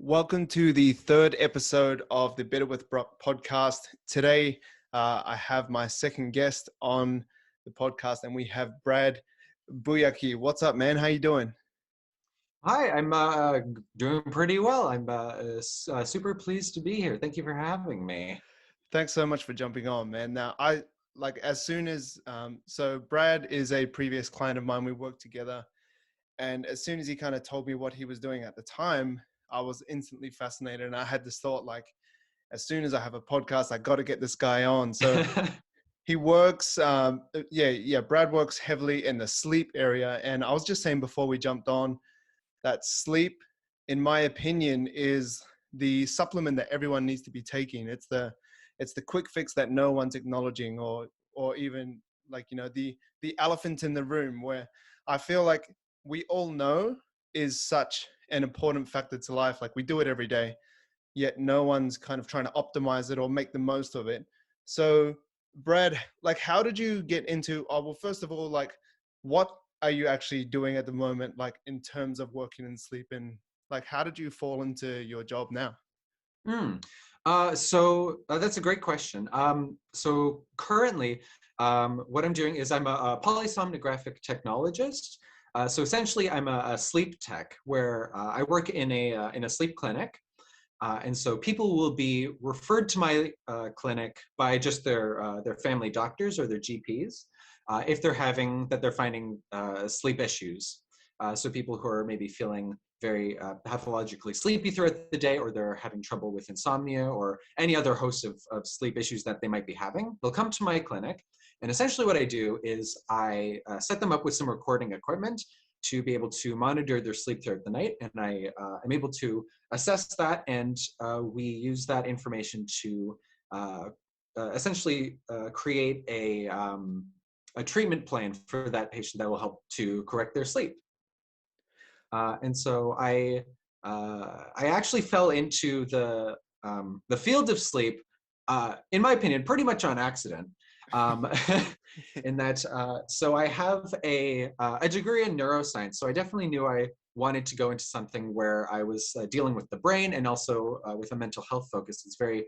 Welcome to the third episode of the Better with Brock podcast. Today, I have my second guest on the podcast, and we have Brad Bujaki. What's up, man? How you doing? Hi, I'm doing pretty well. I'm super pleased to be here. Thank you for having me. Thanks so much for jumping on, man. Now, as soon as so Brad is a previous client of mine. We worked together, and as soon as he kind of told me what he was doing at the time, I was instantly fascinated, and I had this thought like, as soon as I have a podcast, I got to get this guy on. So he works, Brad works heavily in the sleep area. And I was just saying before we jumped on that sleep, in my opinion, is the supplement that everyone needs to be taking. It's the quick fix that no one's acknowledging, or even like, the elephant in the room, where I feel like we all know is such an important factor to life. Like, we do it every day, yet no one's kind of trying to optimize it or make the most of it. So, Brad, like, how did you get into, well, first of all, like, what are you actually doing at the moment, like, in terms of working and sleep? And like, how did you fall into your job now? That's a great question. So currently, what I'm doing is I'm a polysomnographic technologist. So essentially, I'm a sleep tech where I work in a sleep clinic. And so people will be referred to my clinic by just their family doctors or their GPs if they're finding sleep issues. So people who are maybe feeling very pathologically sleepy throughout the day, or they're having trouble with insomnia or any other host of sleep issues that they might be having, they'll come to my clinic. And essentially what I do is I set them up with some recording equipment to be able to monitor their sleep throughout the night. And I'm able to assess that, and we use that information to essentially create a treatment plan for that patient that will help to correct their sleep. And so I actually fell into the field of sleep, in my opinion, pretty much on accident. Um, in that, so I have a degree in neuroscience, so I definitely knew I wanted to go into something where I was dealing with the brain and also with a mental health focus. It's very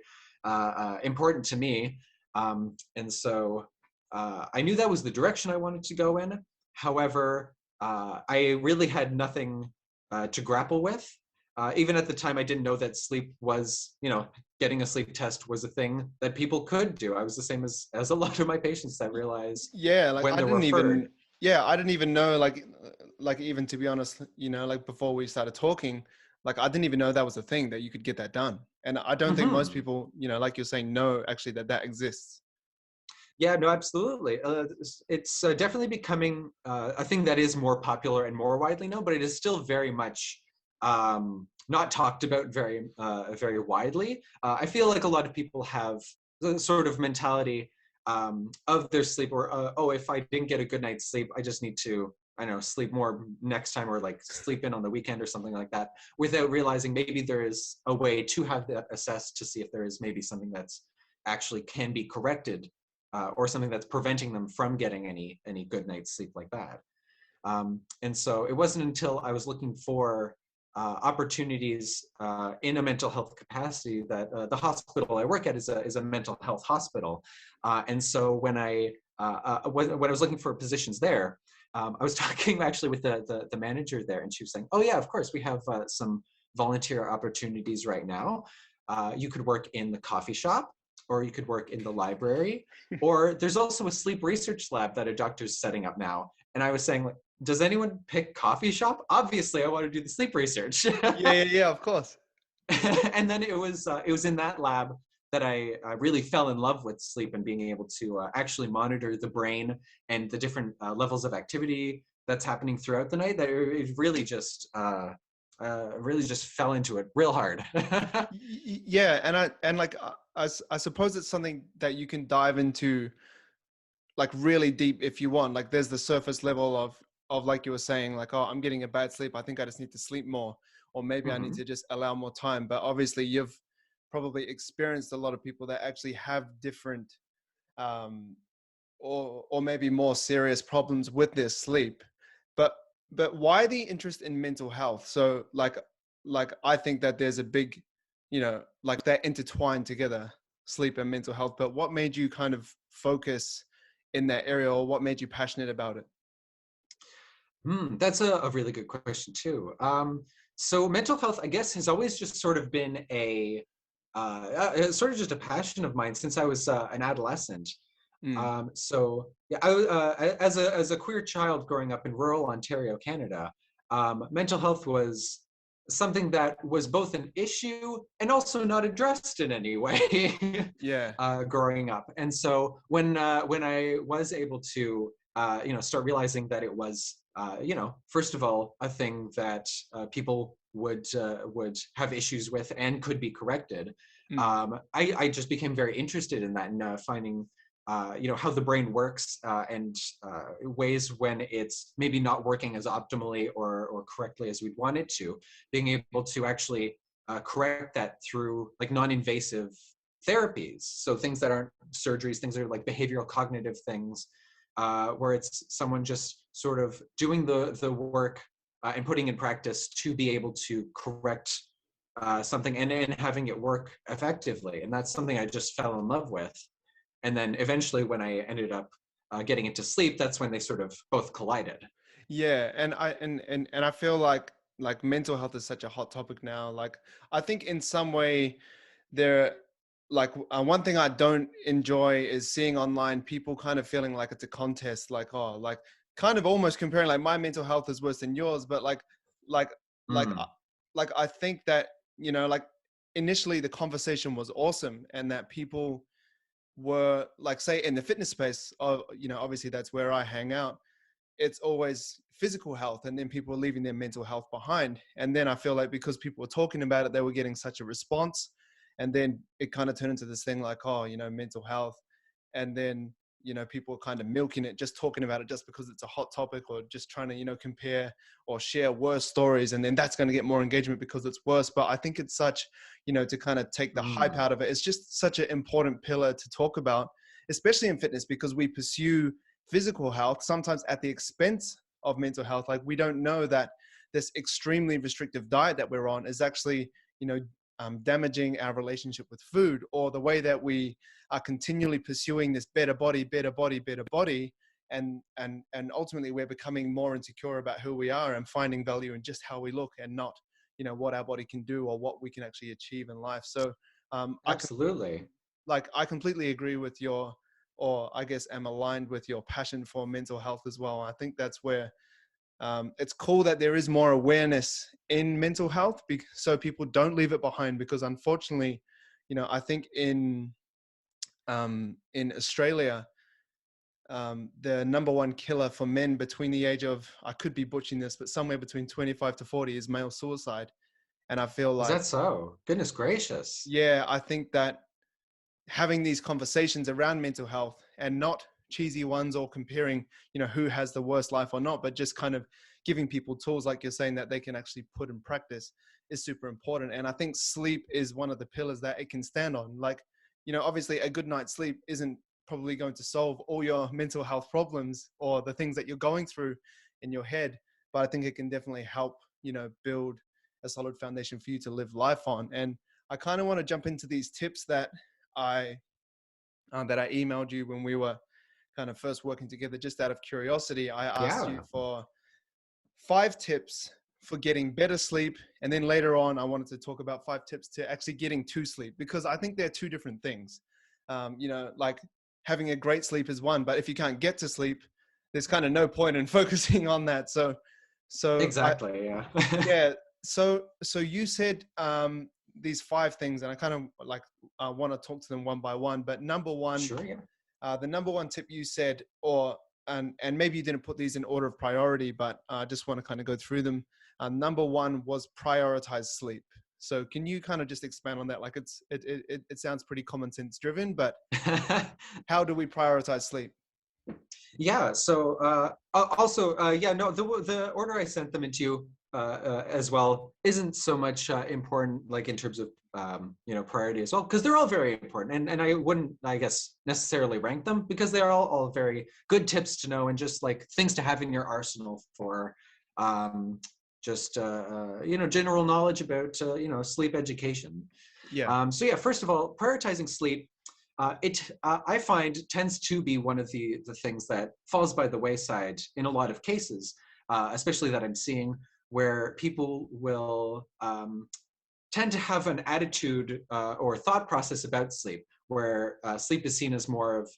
important to me, and so I knew that was the direction I wanted to go in. However, I really had nothing to grapple with. Even at the time, I didn't know that sleep was, getting a sleep test was a thing that people could do. I was the same as a lot of my patients that realized Yeah, like when they're referred. I didn't even know, like even to be honest, like before we started talking, like I didn't even know that was a thing that you could get that done. And I don't think most Mhm. people, like you're saying, know actually that exists. Yeah, no, absolutely. It's definitely becoming a thing that is more popular and more widely known, but it is still very much not talked about very widely. I feel like a lot of people have the sort of mentality of their sleep, or oh, if I didn't get a good night's sleep, I just need to, I don't know, sleep more next time, or like sleep in on the weekend or something like that, without realizing maybe there is a way to have that assessed to see if there is maybe something that's actually can be corrected, or something that's preventing them from getting any good night's sleep like that. And so it wasn't until I was looking for opportunities in a mental health capacity that the hospital I work at is a mental health hospital. And so when when I was looking for positions there, I was talking actually with the manager there, and she was saying, "Oh yeah, of course, we have some volunteer opportunities right now. You could work in the coffee shop, or you could work in the library, or there's also a sleep research lab that a doctor's setting up now." And I was saying, like, does anyone pick coffee shop? Obviously, I want to do the sleep research. Yeah, of course. And then it was in that lab that I really fell in love with sleep and being able to actually monitor the brain and the different levels of activity that's happening throughout the night. That it really just fell into it real hard. Yeah, I suppose it's something that you can dive into like really deep if you want. Like, there's the surface level of like you were saying, like, oh, I'm getting a bad sleep, I think I just need to sleep more, or maybe I need Hmm. to just allow more time. But obviously you've probably experienced a lot of people that actually have different um or maybe more serious problems with their sleep. But but why the interest in mental health? So like, like I think that there's a big, like they're intertwined together, sleep and mental health. But what made you kind of focus in that area, or what made you passionate about it? That's a really good question too. So mental health, I guess, has always just sort of been sort of just a passion of mine since I was an adolescent. Mm, So yeah, as a queer child growing up in rural Ontario, Canada, mental health was something that was both an issue and also not addressed in any way yeah. growing up. And so when I was able to start realizing that it was first of all a thing that people would have issues with and could be corrected. Mm, I just became very interested in that and finding how the brain works and ways when it's maybe not working as optimally or correctly as we'd want it to, being able to actually correct that through like non-invasive therapies. So things that aren't surgeries, things that are like behavioral cognitive things, where it's someone just sort of doing the work and putting in practice to be able to correct something and having it work effectively. And that's something I just fell in love with. And then eventually when I ended up getting into sleep, that's when they sort of both collided. yeah. And I feel like mental health is such a hot topic now. Like I think in some way there, like one thing I don't enjoy is seeing online people kind of feeling like it's a contest, like, oh, like kind of almost comparing like my mental health is worse than yours. But like like Mm. like I think that, like initially the conversation was awesome, and that people were like, say in the fitness space, obviously that's where I hang out. It's always physical health, and then people are leaving their mental health behind. And then I feel like because people were talking about it, they were getting such a response. And then it kind of turned into this thing like, oh, mental health. And then, people are kind of milking it, just talking about it just because it's a hot topic, or just trying to, compare or share worse stories. And then that's going to get more engagement because it's worse. But I think it's such, to kind of take the hype Mm. out of it. It's just such an important pillar to talk about, especially in fitness, because we pursue physical health sometimes at the expense of mental health. Like we don't know that this extremely restrictive diet that we're on is actually, damaging our relationship with food, or the way that we are continually pursuing this better body, better body, better body. And ultimately we're becoming more insecure about who we are and finding value in just how we look, and not, what our body can do or what we can actually achieve in life. So I Absolutely. I completely agree with your, or I guess am aligned with your passion for mental health as well. I think that's where it's cool that there is more awareness in mental health, so people don't leave it behind. Because unfortunately, I think in Australia, the number one killer for men between the age of, I could be butchering this, but somewhere between 25 to 40 is male suicide. And I feel Is like, that so? Goodness gracious. yeah, I think that having these conversations around mental health, and not cheesy ones or comparing, who has the worst life or not, but just kind of giving people tools, like you're saying, that they can actually put in practice, is super important. And I think sleep is one of the pillars that it can stand on. Like, obviously a good night's sleep isn't probably going to solve all your mental health problems or the things that you're going through in your head, but I think it can definitely help, build a solid foundation for you to live life on. And I kind of want to jump into these tips I that I emailed you when we were kind of first working together. Just out of curiosity, I asked you Yeah. for 5 tips for getting better sleep, and then later on, I wanted to talk about 5 tips to actually getting to sleep, because I think they're two different things. Like having a great sleep is one, but if you can't get to sleep, there's kind of no point in focusing on that. So I Exactly. Yeah. yeah. So you said these 5 things, and I kind of like want to talk to them one by one. But number one, Sure. Yeah. the number one tip you said, or and maybe you didn't put these in order of priority, but I just want to kind of go through them. Number one was prioritize sleep. So can you kind of just expand on that? Like it sounds pretty common sense driven, but how do we prioritize sleep? Yeah. So also, yeah, no, the order I sent them into as well isn't so much important, like in terms of priority as well, because they're all very important, and I wouldn't, I guess, necessarily rank them because they're all very good tips to know and just like things to have in your arsenal for just general knowledge about sleep education. Yeah. So yeah, first of all, prioritizing sleep, I find tends to be one of the things that falls by the wayside in a lot of cases, especially that I'm seeing, where people will tend to have an attitude or thought process about sleep, where sleep is seen as more of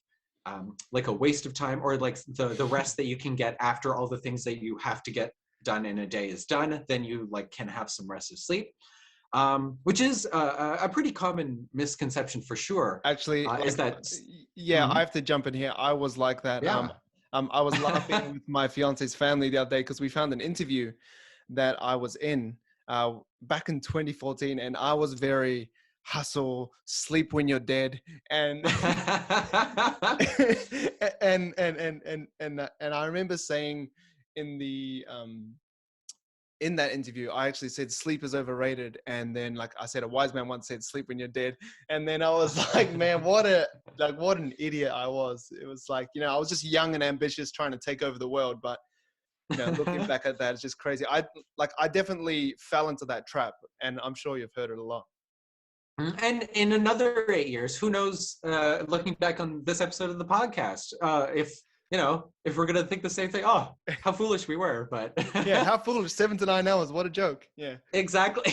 like a waste of time, or like the rest that you can get after all the things that you have to get done in a day is done, then you like can have some rest of sleep, which is a pretty common misconception for sure. Actually, Is like, that yeah, I mhm, have to jump in here. I was like that. yeah. I was laughing with my fiance's family the other day because we found an interview that I was in back in 2014, and I was very hustle, sleep when you're dead, and and I remember saying in the in that interview, I actually said sleep is overrated. And then like I said, a wise man once said sleep when you're dead. And then I was like, man, what an idiot I was. It was like, I was just young and ambitious trying to take over the world. But, looking back at that, it's just crazy. I definitely fell into that trap, and I'm sure you've heard it a lot. And in another 8 years, who knows, looking back on this episode of the podcast, if we're going to think the same thing, oh, how foolish we were, but Yeah. How foolish, 7 to 9 hours. What a joke. Yeah. exactly.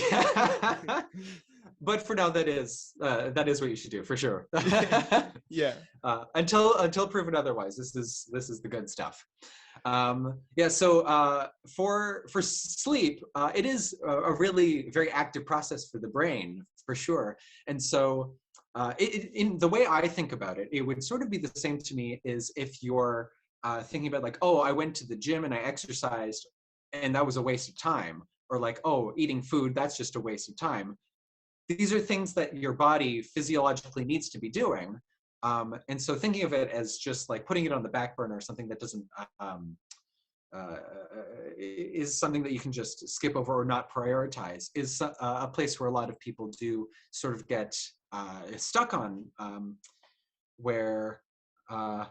But for now, that is what you should do for sure. Yeah. Until proven otherwise, this is the good stuff. Yeah. So for sleep, it is a really very active process for the brain, for sure. And so, in the way I think about it, it would sort of be the same to me is if you're thinking about like, oh, I went to the gym and I exercised, and that was a waste of time, or like, oh, eating food, that's just a waste of time. These are things that your body physiologically needs to be doing. And so thinking of it as just like putting it on the back burner, or something that doesn't uh, is something that you can just skip over or not prioritize, is a place where a lot of people do sort of get stuck on, where oh,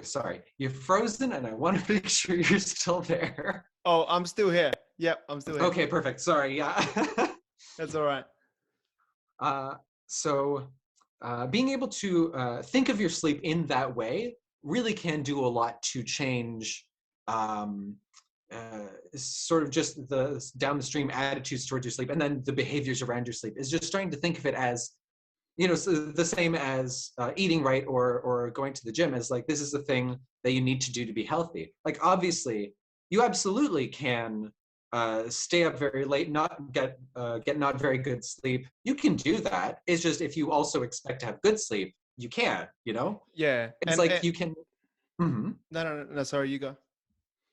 sorry, you're frozen, and I want to make sure you're still there. Oh, I'm still here. Yep. I'm still here. Okay, perfect. Sorry. Yeah. That's all right. Uh, so being able to think of your sleep in that way really can do a lot to change um, sort of just the down the stream attitudes towards your sleep, and then the behaviors around your sleep. Is just starting to think of it as, so the same as eating right, or going to the gym, as like, this is the thing that you need to do to be healthy. Like, obviously you absolutely can stay up very late, not get not very good sleep. You can do that. It's just, if you also expect to have good sleep, you can't. Yeah. It's like you can. Mhm. No. Sorry, you go.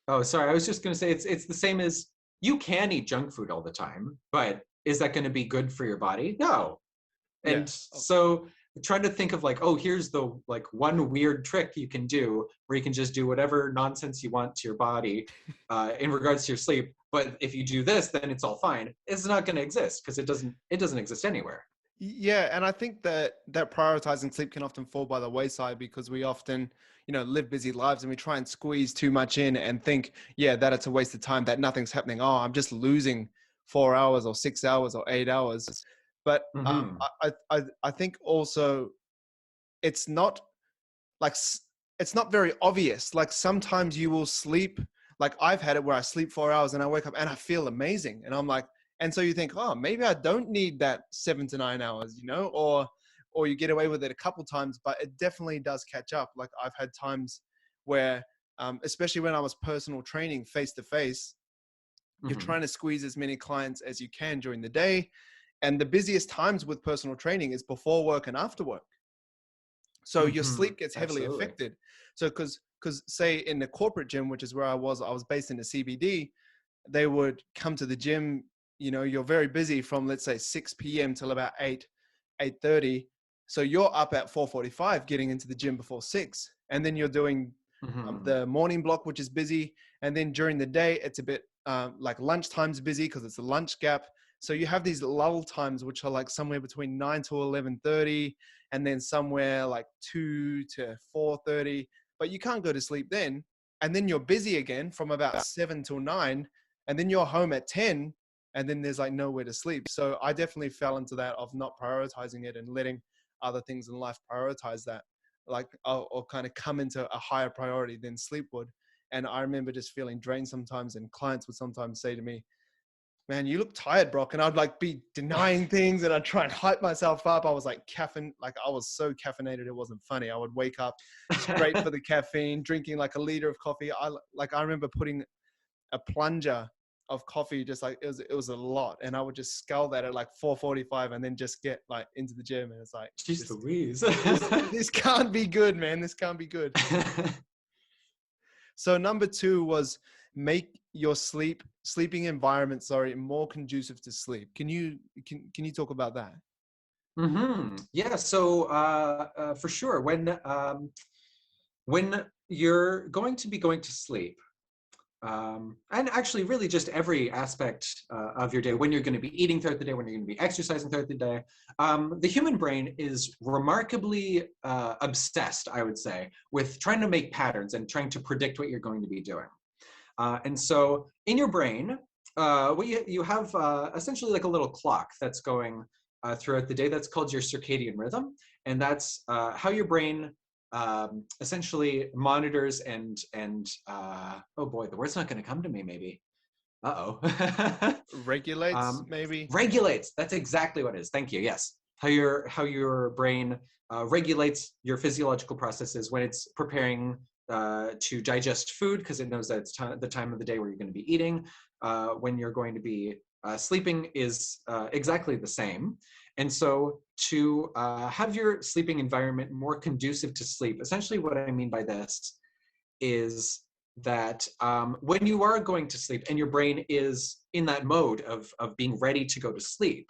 Oh, sorry. I was just going to say, it's the same as, you can eat junk food all the time, but is that going to be good for your body? No. Yeah. And so trying to think of like, oh, here's the like one weird trick you can do where you can just do whatever nonsense you want to your body in regards to your sleep. But if you do this, then it's all fine. It's not going to exist, because it doesn't exist anywhere. Yeah, and I think that prioritizing sleep can often fall by the wayside because we often, live busy lives, and we try and squeeze too much in and think, yeah, that it's a waste of time, that nothing's happening. Oh, I'm just losing 4 hours or 6 hours or 8 hours. But Mm-hmm. I think also it's not like it's not very obvious. Like sometimes you will sleep. Like I've had it where I sleep 4 hours and I wake up and I feel amazing, and I'm like, and so you think, oh, maybe I don't need that 7 to 9 hours, or you get away with it a couple times, but it definitely does catch up. Like I've had times where, especially when I was personal training face to face, you're Mm-hmm. trying to squeeze as many clients as you can during the day, and the busiest times with personal training is before work and after work. So your Mm-hmm. sleep gets heavily Absolutely. affected. So because say in the corporate gym, which is where I was based in the CBD, they would come to the gym, you're very busy from, let's say, 6 p.m. till about 8:30. So you're up at 4:45 getting into the gym before 6. And then you're doing Mm-hmm. the morning block, which is busy. And then during the day, it's a bit like lunchtime's busy because it's a lunch gap. So you have these lull times, which are like somewhere between 9 to 11:30, and then somewhere like 2 to 4:30. But you can't go to sleep then. And then you're busy again from about 7 till 9. and then you're home at 10, and then there's like nowhere to sleep. So I definitely fell into that of not prioritizing it and letting other things in life prioritize that, like, or kind of come into a higher priority than sleep would. And I remember just feeling drained sometimes, and clients would sometimes say to me, man, you look tired, Brock. And I'd like be denying things, and I'd try and hype myself up. I was like I was so caffeinated, it wasn't funny. I would wake up straight for the caffeine, drinking like a liter of coffee. I remember putting a plunger of coffee, just like it was a lot. And I would just scull that at like 4:45 and then just get like into the gym. And it's like, Jeez Louise. this can't be good, man. This can't be good. So number 2 was make your sleeping environment, more conducive to sleep. Can you talk about that? Yeah. So for sure, when you're going to be going to sleep, and actually really just every aspect of your day, when you're going to be eating throughout the day, when you're going to be exercising throughout the day, the human brain is remarkably obsessed, I would say, with trying to make patterns and trying to predict what you're going to be doing. And so in your brain, what you have essentially like a little clock that's going throughout the day. That's called your circadian rhythm. And that's how your brain essentially monitors and oh boy, the word's not going to come to me, maybe. Regulates, maybe? Regulates. That's exactly what it is. Thank you. Yes. How your brain regulates your physiological processes when it's preparing to digest food, because it knows that it's the time of the day where you're going to be eating. When you're going to be sleeping is exactly the same. And so to have your sleeping environment more conducive to sleep, essentially what I mean by this is that when you are going to sleep and your brain is in that mode of being ready to go to sleep,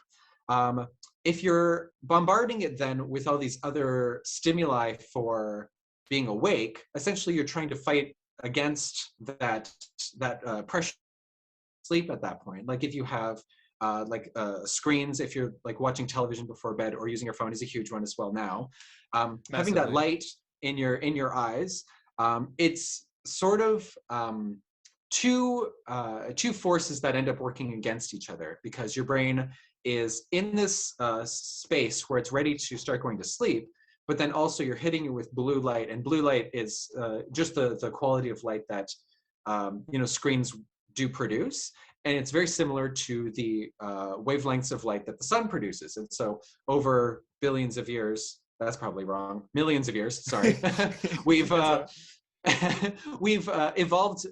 if you're bombarding it then with all these other stimuli for being awake, essentially you're trying to fight against that pressure sleep at that point. Like if you have screens, if you're like watching television before bed, or using your phone is a huge one as well now. Having that light in your eyes, it's sort of two forces that end up working against each other, because your brain is in this space where it's ready to start going to sleep, but then also you're hitting it with blue light, and blue light is just the quality of light that screens do produce. And it's very similar to the wavelengths of light that the sun produces. And so over billions of years, that's probably wrong, millions of years, sorry, we've evolved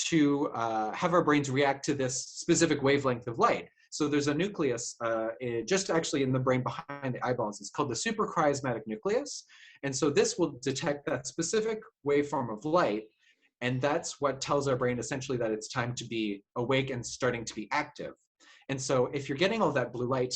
to have our brains react to this specific wavelength of light. So there's a nucleus just actually in the brain behind the eyeballs. It's called the suprachiasmatic nucleus. And so this will detect that specific waveform of light. And that's what tells our brain essentially that it's time to be awake and starting to be active. And so if you're getting all that blue light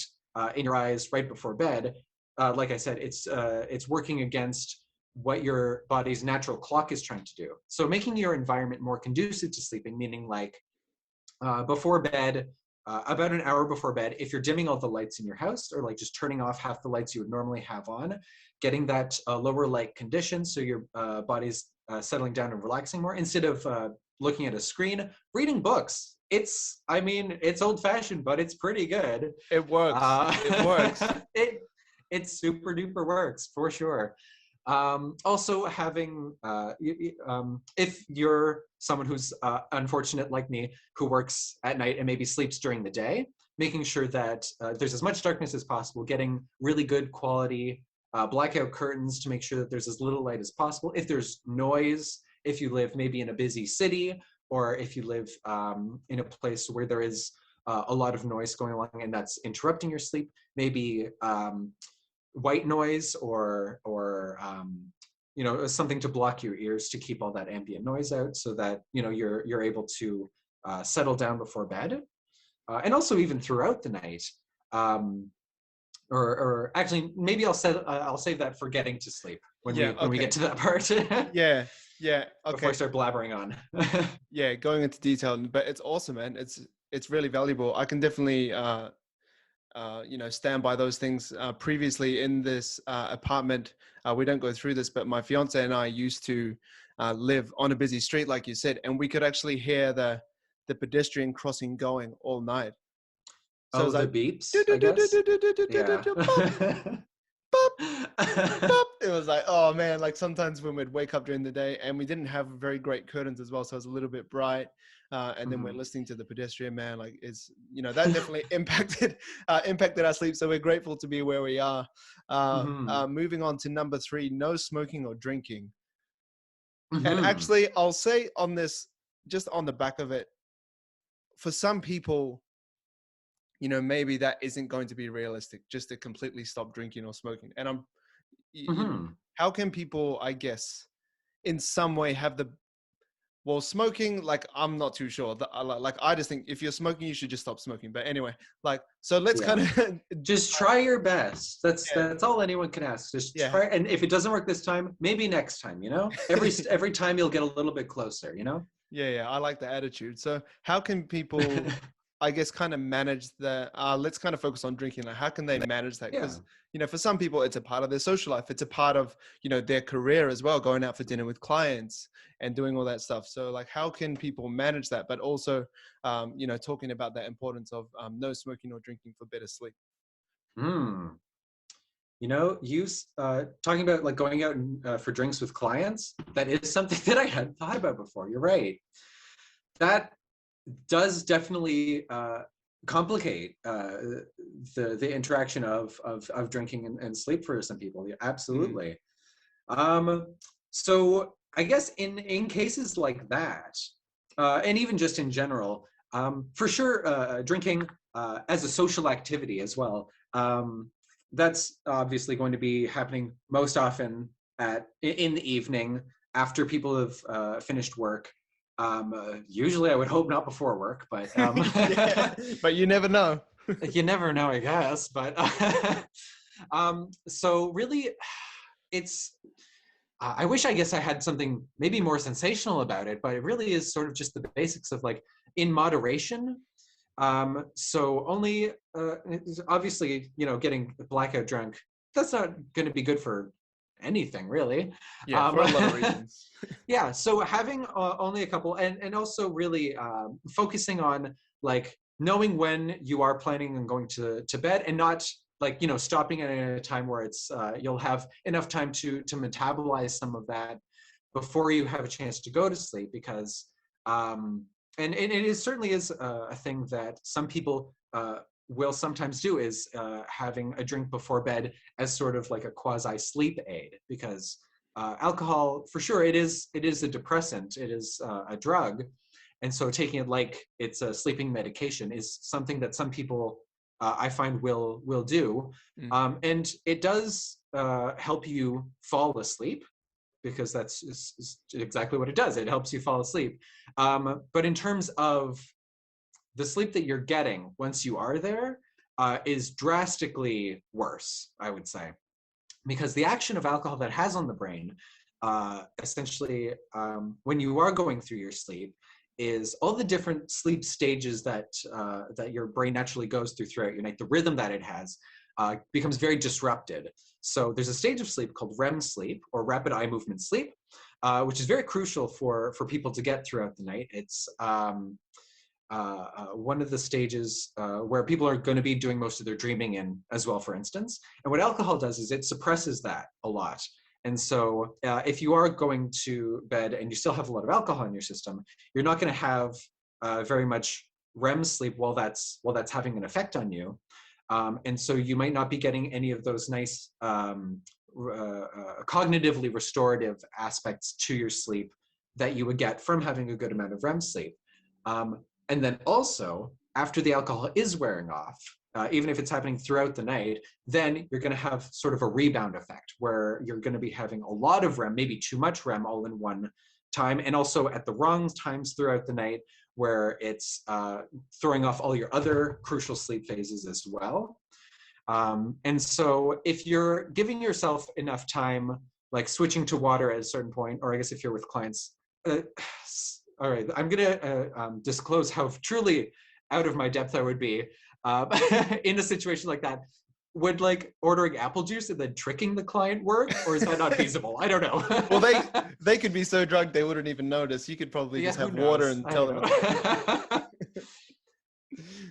in your eyes right before bed, like I said, it's working against what your body's natural clock is trying to do. So making your environment more conducive to sleeping, meaning like before bed, about an hour before bed, if you're dimming all the lights in your house, or like just turning off half the lights you would normally have on, getting that lower light condition so your body's settling down and relaxing more, instead of looking at a screen, reading books. It's old-fashioned, but it's pretty good. It works. It works. It super duper works for sure. Also having, if you're someone who's unfortunate like me, who works at night and maybe sleeps during the day, making sure that there's as much darkness as possible, getting really good quality blackout curtains to make sure that there's as little light as possible. If there's noise, if you live maybe in a busy city, or if you live in a place where there is a lot of noise going along and that's interrupting your sleep, maybe white noise or something to block your ears to keep all that ambient noise out, so that you're able to settle down before bed, and also even throughout the night. Or actually, maybe I'll save that for getting to sleep when we get to that part. yeah. Okay. Before I start blabbering on. Yeah, going into detail, but it's awesome, man. It's really valuable. I can definitely stand by those things. Previously in this apartment, we don't go through this, but my fiance and I used to live on a busy street, like you said, and we could actually hear the the pedestrian crossing going all night. So Oh, it's the like, beeps, do, do, I do, do, guess. do, do, do, do, do, Yeah. do, pop, pop, pop. It was like, oh man, like sometimes when we'd wake up during the day and we didn't have very great curtains as well, so it was a little bit bright. And then we're Mhm. listening to the pedestrian, man, like it's, that definitely impacted our sleep. So we're grateful to be where we are. Mhm. Moving on to number 3, no smoking or drinking. And Mhm. actually, I'll say on this, just on the back of it, for some people, maybe that isn't going to be realistic, just to completely stop drinking or smoking. And Mhm. how can people, I guess, in some way have smoking, like, I'm not too sure. Like, I just think if you're smoking, you should just stop smoking. But anyway, like, so let's kind Yeah. of, Just try your best. yeah, That's all anyone can ask. Just yeah, try, and if it doesn't work this time, maybe next time. Every time you'll get a little bit closer. yeah. I like the attitude. So how can people, I guess, kind of manage the, let's kind of focus on drinking. Like, how can they manage that? Yeah. Because, for some people, it's a part of their social life. It's a part of, their career as well, going out for dinner with clients and doing all that stuff. So like, how can people manage that? But also, talking about the importance of no smoking or drinking for better sleep. Hmm. Talking about like going out for drinks with clients, that is something that I hadn't thought about before. You're right. That does definitely complicate the interaction of drinking and sleep for some people. Yeah, Mm, absolutely. Um, so I guess in cases like that, and even just in general, for sure, drinking as a social activity as well. That's obviously going to be happening most often in the evening after people have finished work. Usually, I would hope not before work, but yeah, but you never know. you never know, I guess. But so really, it's I wish, I guess, I had something maybe more sensational about it, but it really is sort of just the basics of like in moderation. So only, obviously, getting blackout drunk, that's not going to be good for anything, really. Yeah, Um, for a lot of reasons. yeah, so having only a couple, and also really focusing on like knowing when you are planning on going to bed, and not like stopping at a time where it's you'll have enough time to metabolize some of that before you have a chance to go to sleep, because and it certainly is a thing that some people will sometimes do, is having a drink before bed as sort of like a quasi sleep aid, because alcohol, for sure, it is a depressant, it is a drug, and so taking it like it's a sleeping medication is something that some people I find will do, Mm, and it does help you fall asleep, because that's is exactly what it does. It helps you fall asleep. But in terms of the sleep that you're getting once you are there, is drastically worse, I would say, because the action of alcohol that has on the brain, essentially, when you are going through your sleep, is all the different sleep stages that your brain naturally goes throughout your night. The rhythm that it has becomes very disrupted. So there's a stage of sleep called REM sleep, or rapid eye movement sleep, which is very crucial for people to get throughout the night. It's one of the stages where people are going to be doing most of their dreaming in as well, for instance. And what alcohol does is it suppresses that a lot. And so if you are going to bed and you still have a lot of alcohol in your system, you're not going to have very much REM sleep while that's having an effect on you. And so you might not be getting any of those nice cognitively restorative aspects to your sleep that you would get from having a good amount of REM sleep. And then also, after the alcohol is wearing off, even if it's happening throughout the night, then you're going to have sort of a rebound effect where you're going to be having a lot of REM, maybe too much REM all in one time, and also at the wrong times throughout the night, where it's throwing off all your other crucial sleep phases as well. And so if you're giving yourself enough time, like switching to water at a certain point, or I guess if you're with clients, uh, all right, I'm going to disclose how truly out of my depth I would be in a situation like that. would like ordering apple juice and then tricking the client work, or is that not feasible? I don't know. Well, they could be so drunk they wouldn't even notice. You could probably Yeah, just who have water knows? and I tell don't them it's know.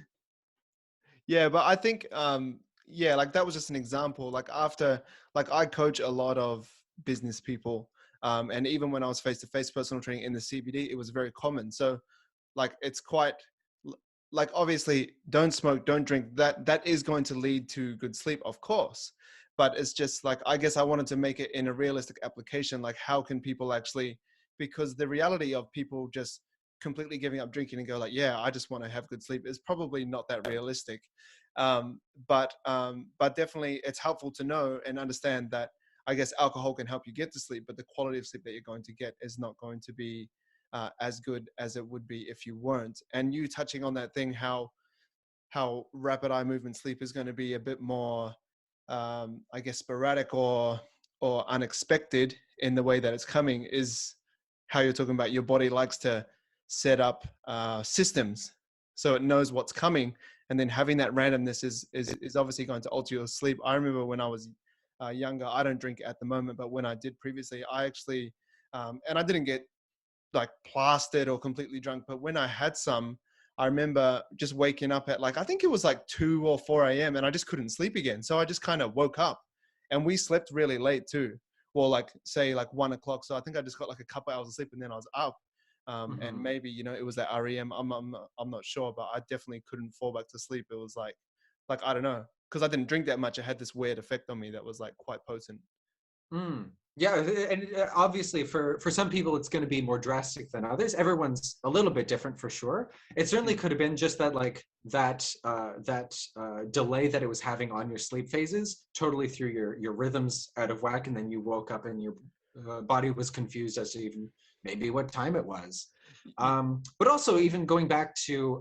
yeah, but I think yeah, like that was just an example. Like after, like I coach a lot of business people, and even when I was face to face personal training in the CBD, it was very common. So like it's quite like obviously don't smoke, don't drink. That is going to lead to good sleep, of course. But it's just like I guess I wanted to make it in a realistic application. Like how can people actually, because the reality of people just completely giving up drinking and go like, yeah, I just want to have good sleep is probably not that realistic. But definitely it's helpful to know and understand that I guess alcohol can help you get to sleep, but the quality of sleep that you're going to get is not going to be as good as it would be if you weren't. And you touching on that thing, how rapid eye movement sleep is going to be a bit more, I guess, sporadic or unexpected in the way that it's coming, is how you're talking about your body likes to set up systems so it knows what's coming, and then having that randomness is obviously going to alter your sleep. I remember when I was younger, I don't drink at the moment, but when I did previously, I actually and I didn't get like plastered or completely drunk, but when I had some, I remember just waking up at like, I think it was like 2 or 4 a.m. and I just couldn't sleep again. So I just kind of woke up, and we slept really late too. Well, like say like 1 o'clock. So I think I just got like a couple hours of sleep and then I was up. And Mhm. maybe, it was that REM. I'm not sure, but I definitely couldn't fall back to sleep. It was like, I don't know. Cause I didn't drink that much. It had this weird effect on me that was like quite potent. Mm. Yeah, and obviously for some people it's going to be more drastic than others. Everyone's a little bit different for sure. It certainly Mm. could have been just that like delay that it was having on your sleep phases totally threw your rhythms out of whack, and then you woke up and your body was confused as to even maybe what time it was. But also even going back to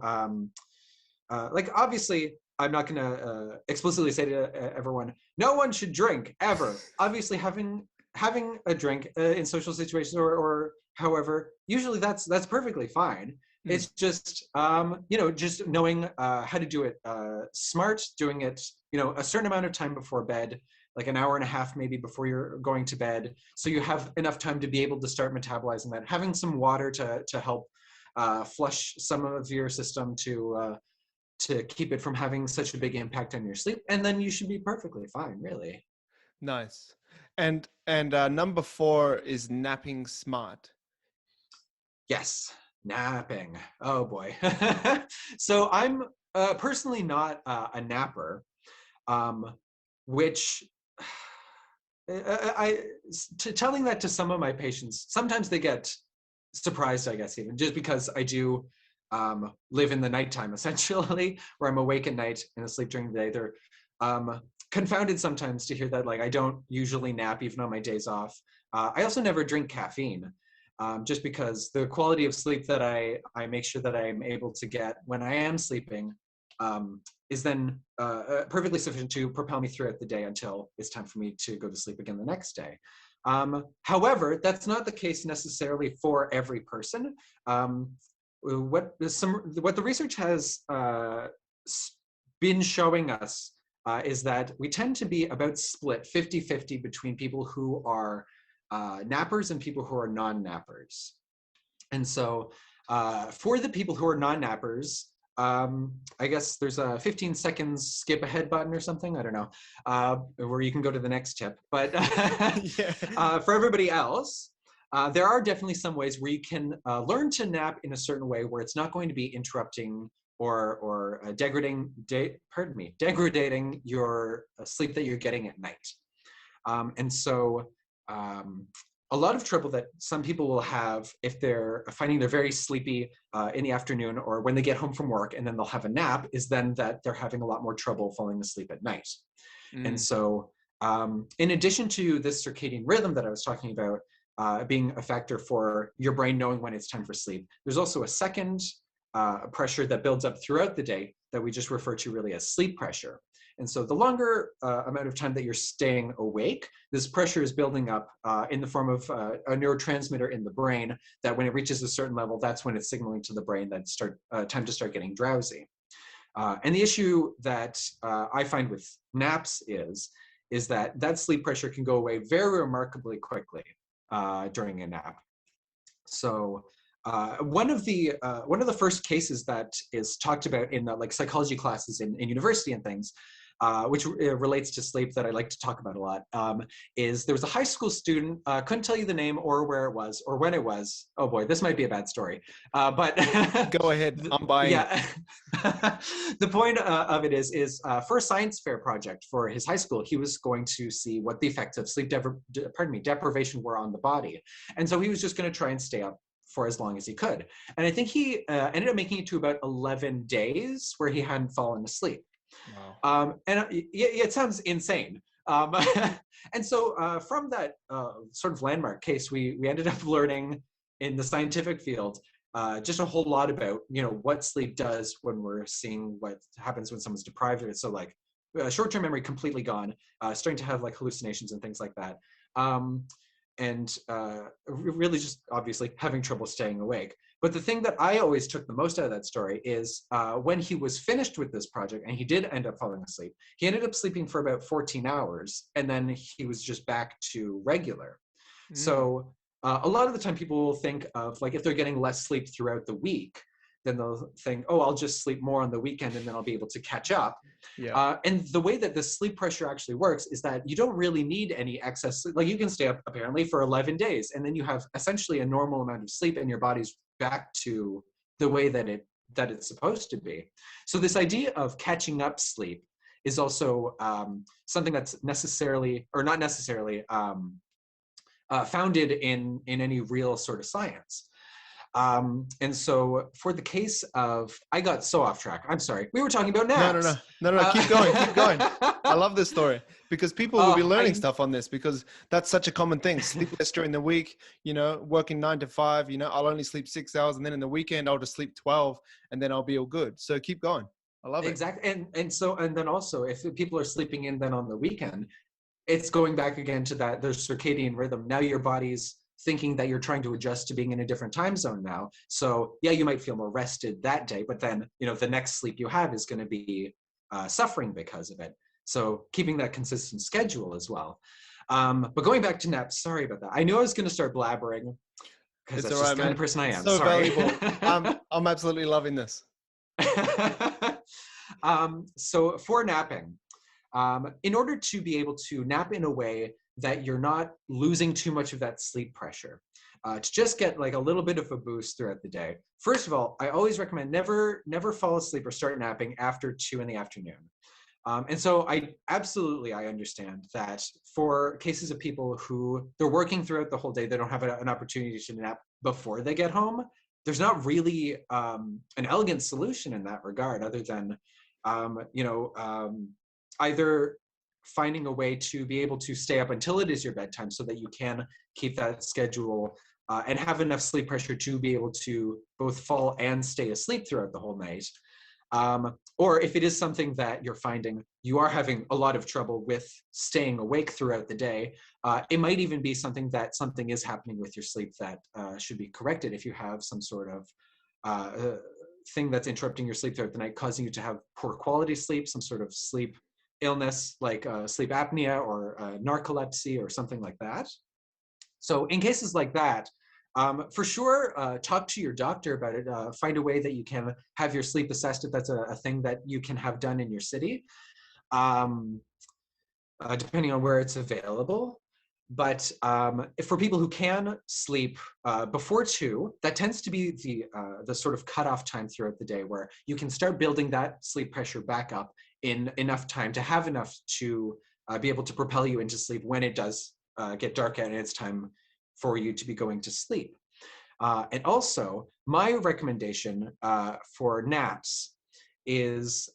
like obviously I'm not going to explicitly say to everyone no one should drink ever. Obviously having a drink in social situations or however, usually that's perfectly fine. Mm. It's just just knowing how to do it smart, doing it a certain amount of time before bed, like an hour and a half maybe before you're going to bed, so you have enough time to be able to start metabolizing that, having some water to help flush some of your system to keep it from having such a big impact on your sleep, and then you should be perfectly fine, really. Nice. And number 4 is napping smart. Yes, napping. Oh boy. So I'm personally not a napper, um, which telling that to some of my patients, sometimes they get surprised, I guess, even just because I do live in the nighttime essentially, where I'm awake at night and asleep during the day. They're confounded sometimes to hear that like I don't usually nap even on my days off. I also never drink caffeine. Just because the quality of sleep that I make sure that I'm able to get when I am sleeping is then perfectly sufficient to propel me throughout the day until it's time for me to go to sleep again the next day. However, that's not the case necessarily for every person. What the research has been showing us is that we tend to be about split 50-50 between people who are nappers and people who are non-nappers. And so for the people who are non-nappers, I guess there's a 15 seconds skip ahead button or something, I don't know, where you can go to the next tip. But Yeah. for everybody else, there are definitely some ways where you can learn to nap in a certain way where it's not going to be interrupting or degrading your sleep that you're getting at night. And so a lot of trouble that some people will have if they're finding they're very sleepy in the afternoon or when they get home from work and then they'll have a nap is then that they're having a lot more trouble falling asleep at night. And Mm. so in addition to this circadian rhythm that I was talking about being a factor for your brain knowing when it's time for sleep, there's also a second pressure that builds up throughout the day that we just refer to really as sleep pressure. And so the longer amount of time that you're staying awake, this pressure is building up in the form of a neurotransmitter in the brain that when it reaches a certain level, that's when it's signaling to the brain that it's time to start getting drowsy. And the issue that I find with naps is that that sleep pressure can go away very remarkably quickly during a nap. So one of the first cases that is talked about in the like psychology classes in university and things, which relates to sleep that I like to talk about a lot, is there was a high school student, couldn't tell you the name or where it was or when it was. Oh boy, this might be a bad story, but Go ahead, I'm buying. Yeah, the point of it is for a science fair project for his high school, he was going to see what the effects of sleep deprivation were on the body, and so he was just going to try and stay up for as long as he could. And I think he ended up making it to about 11 days where he hadn't fallen asleep. Wow. And it sounds insane. And so from that sort of landmark case, we ended up learning in the scientific field just a whole lot about, you know, what sleep does when we're seeing what happens when someone's deprived of it. So like short-term memory completely gone, starting to have like hallucinations and things like that. And really just obviously having trouble staying awake. But the thing that I always took the most out of that story is when he was finished with this project and he did end up falling asleep, he ended up sleeping for about 14 hours and then he was just back to regular. So a lot of the time people will think of like if they're getting less sleep throughout the week, then they'll think, oh, I'll just sleep more on the weekend and then I'll be able to catch up. Yeah. And the way that the sleep pressure actually works is that you don't really need any excess sleep. Like you can stay up apparently for 11 days and then you have essentially a normal amount of sleep and your body's back to the way that it's supposed to be. So this idea of catching up sleep is also something that's necessarily or not necessarily founded in any real sort of science. And so for the case of, I got so off track. I'm sorry. We were talking about naps. No. Keep going. Keep going. I love this story because people will be learning stuff on this because that's such a common thing. Sleep less during the week, you know, working 9 to 5, you know, I'll only sleep 6 hours and then in the weekend I'll just sleep 12 and then I'll be all good. So keep going. I love it. Exactly. And then also if people are sleeping in then on the weekend, it's going back again to that, there's circadian rhythm. Now your body's thinking that you're trying to adjust to being in a different time zone now. So yeah, you might feel more rested that day, but then, you know, the next sleep you have is going to be suffering because of it. So keeping that consistent schedule as well. But going back to naps, sorry about that. I knew I was going to start blabbering because that's just the kind of person I am. So sorry. valuable. I'm absolutely loving this. So for napping, in order to be able to nap in a way that you're not losing too much of that sleep pressure, to just get like a little bit of a boost throughout the day. First of all, I always recommend never fall asleep or start napping after 2 in the afternoon. And so I understand that for cases of people who they're working throughout the whole day, they don't have an opportunity to nap before they get home. There's not really an elegant solution in that regard other than, either finding a way to be able to stay up until it is your bedtime so that you can keep that schedule and have enough sleep pressure to be able to both fall and stay asleep throughout the whole night. Or if it is something that you're finding you are having a lot of trouble with staying awake throughout the day, it might even be something is happening with your sleep that should be corrected if you have some sort of thing that's interrupting your sleep throughout the night, causing you to have poor quality sleep, some sort of sleep illness like sleep apnea or narcolepsy or something like that. So in cases like that, for sure, talk to your doctor about it. Find a way that you can have your sleep assessed if that's a thing that you can have done in your city, depending on where it's available. But for people who can sleep before 2, that tends to be the sort of cutoff time throughout the day where you can start building that sleep pressure back up in enough time to have enough to be able to propel you into sleep when it does get dark out and it's time for you to be going to sleep. And also, my recommendation for naps is,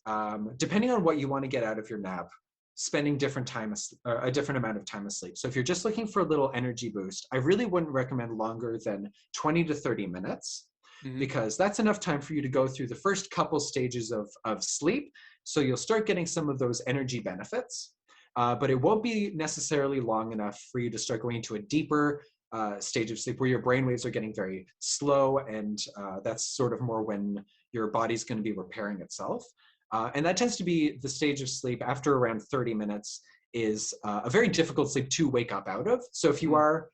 depending on what you want to get out of your nap, spending a different amount of time asleep. So if you're just looking for a little energy boost, I really wouldn't recommend longer than 20 to 30 minutes, because that's enough time for you to go through the first couple stages of sleep. So you'll start getting some of those energy benefits, but it won't be necessarily long enough for you to start going into a deeper stage of sleep where your brain waves are getting very slow, and that's sort of more when your body's going to be repairing itself. And that tends to be the stage of sleep after around 30 minutes is a very difficult sleep to wake up out of. So if you Mm. are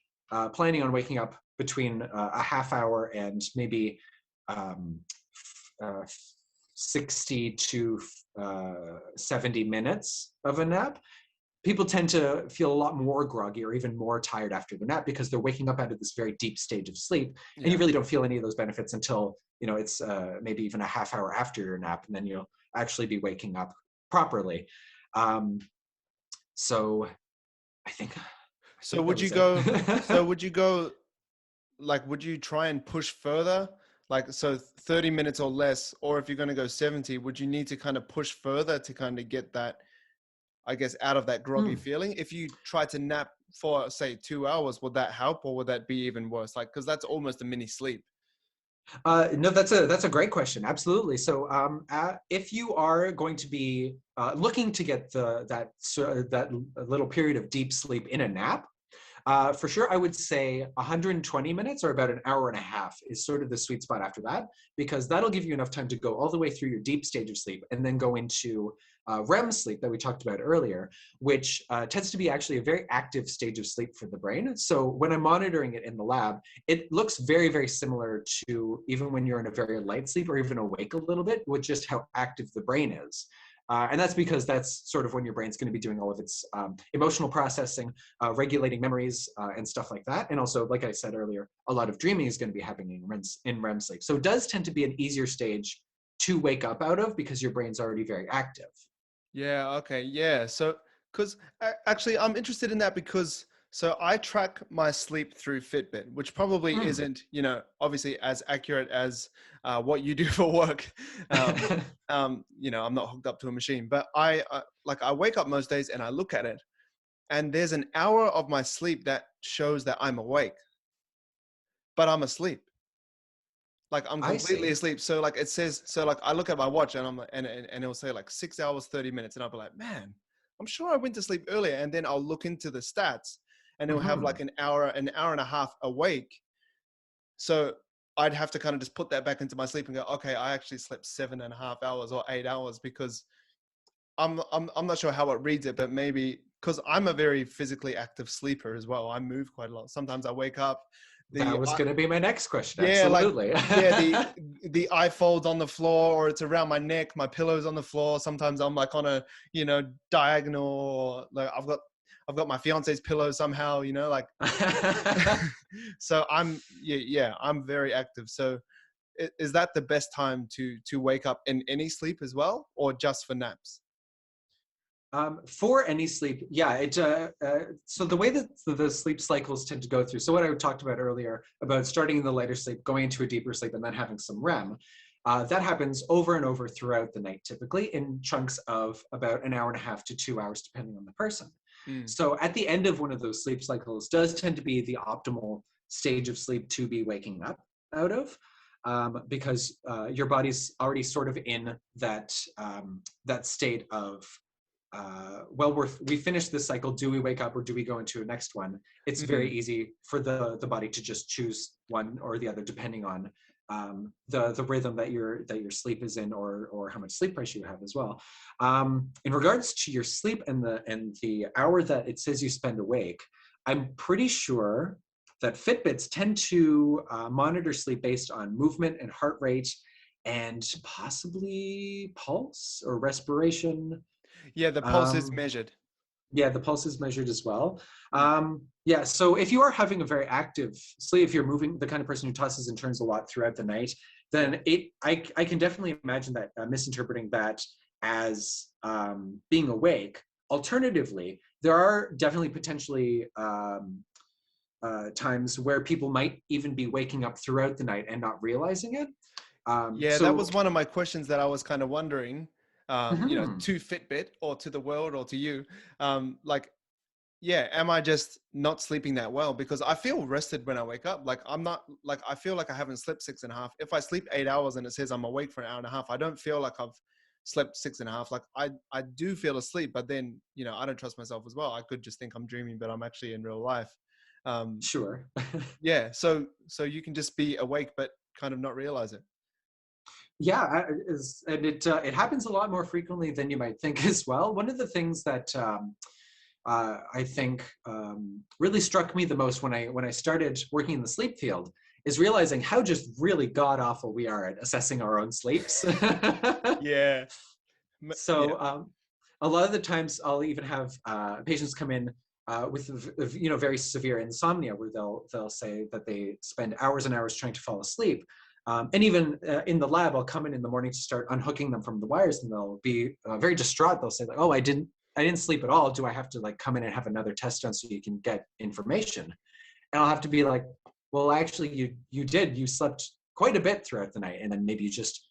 planning on waking up between a half hour and maybe um, uh, 60 to 70 minutes of a nap, people tend to feel a lot more groggy or even more tired after the nap because they're waking up out of this very deep stage of sleep, and you Yeah. really don't feel any of those benefits until it's maybe even a half hour after your nap, and then you'll actually be waking up properly. Um, so I think I So think that would you was it. go? So would you go? Like, would you try and push further? Like, so 30 minutes or less, or if you're going to go 70, would you need to kind of push further to kind of get that, I guess, out of that groggy Hmm. feeling? If you try to nap for, say, 2 hours, would that help, or would that be even worse? Like, because that's almost a mini sleep. No, that's a great question. Absolutely. So, if you are going to be looking to get that little period of deep sleep in a nap, for sure, I would say 120 minutes or about an hour and a half is sort of the sweet spot after that, because that'll give you enough time to go all the way through your deep stage of sleep and then go into REM sleep that we talked about earlier, which tends to be actually a very active stage of sleep for the brain. So when I'm monitoring it in the lab, it looks very, very similar to even when you're in a very light sleep or even awake a little bit, with just how active the brain is. And that's because that's sort of when your brain's going to be doing all of its emotional processing, regulating memories, and stuff like that. And also, like I said earlier, a lot of dreaming is going to be happening in REM sleep. So it does tend to be an easier stage to wake up out of because your brain's already very active. Yeah. Okay. Yeah. So, because actually, I'm interested in that because so I track my sleep through Fitbit, which probably Mm. isn't, obviously as accurate as what you do for work. Um, I'm not hooked up to a machine, but I wake up most days and I look at it, and there's an hour of my sleep that shows that I'm awake, but I'm asleep. Like I'm I completely see. asleep. So like it says, so like I look at my watch and I'm like, and it'll say like 6 hours, 30 minutes. And I'll be like, man, I'm sure I went to sleep earlier. And then I'll look into the stats and it'll have Mm-hmm. like an hour and a half awake. So I'd have to kind of just put that back into my sleep and go, okay, I actually slept 7.5 hours or 8 hours because I'm not sure how it reads it, but maybe because I'm a very physically active sleeper as well. I move quite a lot. Sometimes I wake up, That the was going to be my next question. yeah, like Absolutely. yeah, the iPhone's on the floor or it's around my neck, my pillow's on the floor. Sometimes I'm like on a, diagonal, or like I've got my fiance's pillow somehow, like so I'm very active. So is that the best time to wake up in any sleep as well, or just for naps? For any sleep, yeah. So the way that the sleep cycles tend to go through. So what I talked about earlier about starting in the lighter sleep, going into a deeper sleep, and then having some REM, that happens over and over throughout the night, typically in chunks of about an hour and a half to 2 hours, depending on the person. Mm. So at the end of one of those sleep cycles, does tend to be the optimal stage of sleep to be waking up out of. Because your body's already sort of in that state of well, we finished this cycle. Do we wake up or do we go into a next one? It's very Mm. easy for the body to just choose one or the other, depending on the rhythm that your sleep is in, or how much sleep pressure you have as well. In regards to your sleep and the hour that it says you spend awake, I'm pretty sure that Fitbits tend to monitor sleep based on movement and heart rate and possibly pulse or respiration. Yeah, the pulse is um, measured. yeah, the pulse is measured as well. Yeah, so if you are having a very active sleep, if you're moving, the kind of person who tosses and turns a lot throughout the night, then I can definitely imagine that misinterpreting that as being awake. Alternatively, there are definitely potentially times where people might even be waking up throughout the night and not realizing it. Yeah, that So, was one of my questions that I was kind of wondering, mhm. to Fitbit or to the world or to you. Like, yeah, am I just not sleeping that well? Because I feel rested when I wake up. Like, I'm not, like, I feel like I haven't slept 6.5. If I sleep 8 hours and it says I'm awake for an hour and a half, I don't feel like I've slept 6.5. Like, I do feel asleep, but then, I don't trust myself as well. I could just think I'm dreaming, but I'm actually in real life. Um, Sure. yeah. So you can just be awake, but kind of not realize it. Yeah, and it happens a lot more frequently than you might think as well. One of the things that I think really struck me the most when I started working in the sleep field is realizing how just really god awful we are at assessing our own sleeps. Yeah. Yeah. So a lot of the times I'll even have patients come in with very severe insomnia where they'll say that they spend hours and hours trying to fall asleep. And even in the lab, I'll come in the morning to start unhooking them from the wires, and they'll be very distraught. They'll say like, "Oh, I didn't sleep at all. Do I have to like come in and have another test done so you can get information?" And I'll have to be like, "Well, actually, you did. You slept quite a bit throughout the night, and then maybe you just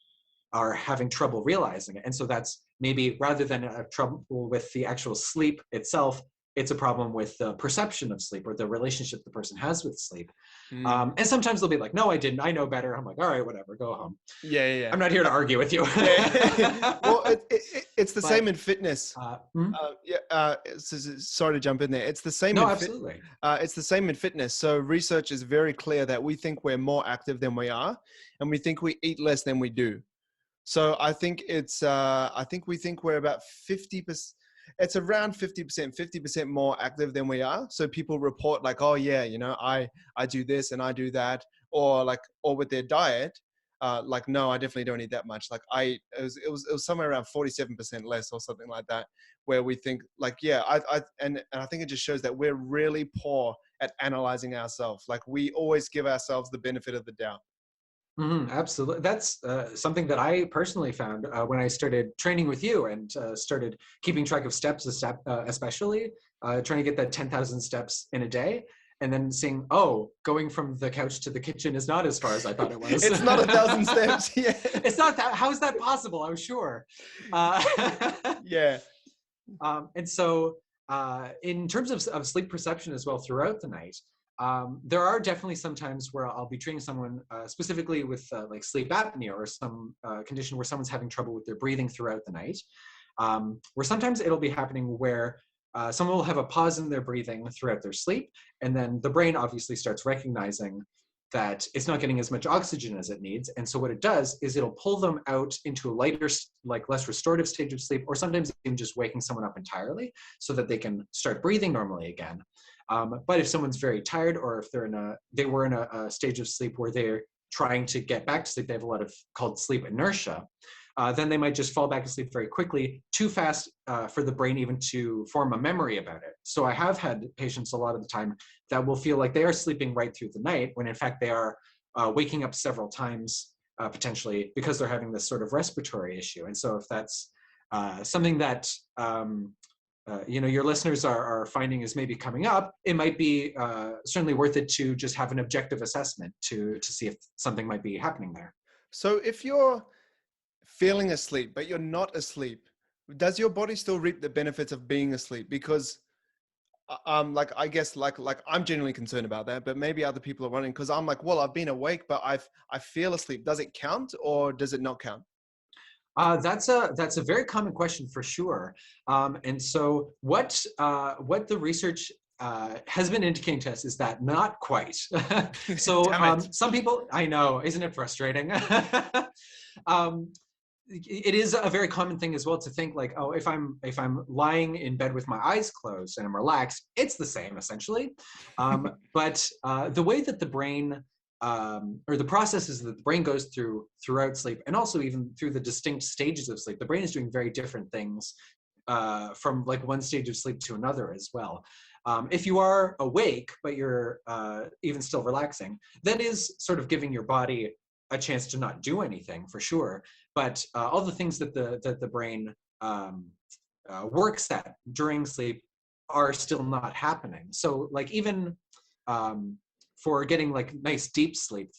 are having trouble realizing it." And so that's maybe rather than a trouble with the actual sleep itself, it's a problem with the perception of sleep or the relationship the person has with sleep. Mm. And sometimes they'll be like, "No, I didn't. I know better." I'm like, "All right, whatever, go home. Yeah, yeah, yeah. I'm not here to argue with you." Yeah. Well, it's the same But in fitness. hmm? Yeah. Sorry to jump in there. It's the same No, in absolutely. it's the same in fitness. So research is very clear that we think we're more active than we are, and we think we eat less than we do. So I think I think we think we're about 50%. It's around 50%, 50% more active than we are. So people report like, oh yeah, I do this and I do that, or with their diet, like, no, I definitely don't eat that much. Like it was somewhere around 47% less or something like that, where we think like, yeah, and I think it just shows that we're really poor at analyzing ourselves. Like we always give ourselves the benefit of the doubt. Absolutely. That's something that I personally found when I started training with you and started keeping track of steps, especially trying to get that 10,000 steps in a day. And then seeing, oh, going from the couch to the kitchen is not as far as I thought it was. It's not 1,000 steps. Yeah. It's not that. How is that possible? I'm sure. Uh, Yeah. and so, in terms of sleep perception as well throughout the night, there are definitely some times where I'll be treating someone specifically with like sleep apnea or some condition where someone's having trouble with their breathing throughout the night. Where sometimes it'll be happening where someone will have a pause in their breathing throughout their sleep, and then the brain obviously starts recognizing that it's not getting as much oxygen as it needs. And so what it does is it'll pull them out into a lighter, like less restorative stage of sleep, or sometimes even just waking someone up entirely so that they can start breathing normally again. But if someone's very tired, or if they were in a stage of sleep where they're trying to get back to sleep, they have a lot of called sleep inertia. Then they might just fall back to sleep very quickly, too fast for the brain even to form a memory about it. So I have had patients a lot of the time that will feel like they are sleeping right through the night, when in fact they are waking up several times potentially because they're having this sort of respiratory issue. And so if that's something that your listeners are finding is maybe coming up, it might be certainly worth it to just have an objective assessment to see if something might be happening there. So if you're feeling asleep, but you're not asleep, does your body still reap the benefits of being asleep? Because like I guess like I'm genuinely concerned about that, but maybe other people are wondering, because I'm like, well, I've been awake, but I feel asleep. Does it count or does it not count? That's a very common question for sure. And so what the research has been indicating to us is that not quite. So Damn it. some people, I know, isn't it frustrating? It is a very common thing as well to think like, oh, if I'm lying in bed with my eyes closed and I'm relaxed, it's the same essentially. But the way that the brain or the processes that the brain goes throughout sleep, and also even through the distinct stages of sleep, the brain is doing very different things from like one stage of sleep to another as well. If you are awake but you're even still relaxing, that is sort of giving your body a chance to not do anything for sure. But all the things that the brain works at during sleep are still not happening. So like even for getting like nice deep sleep,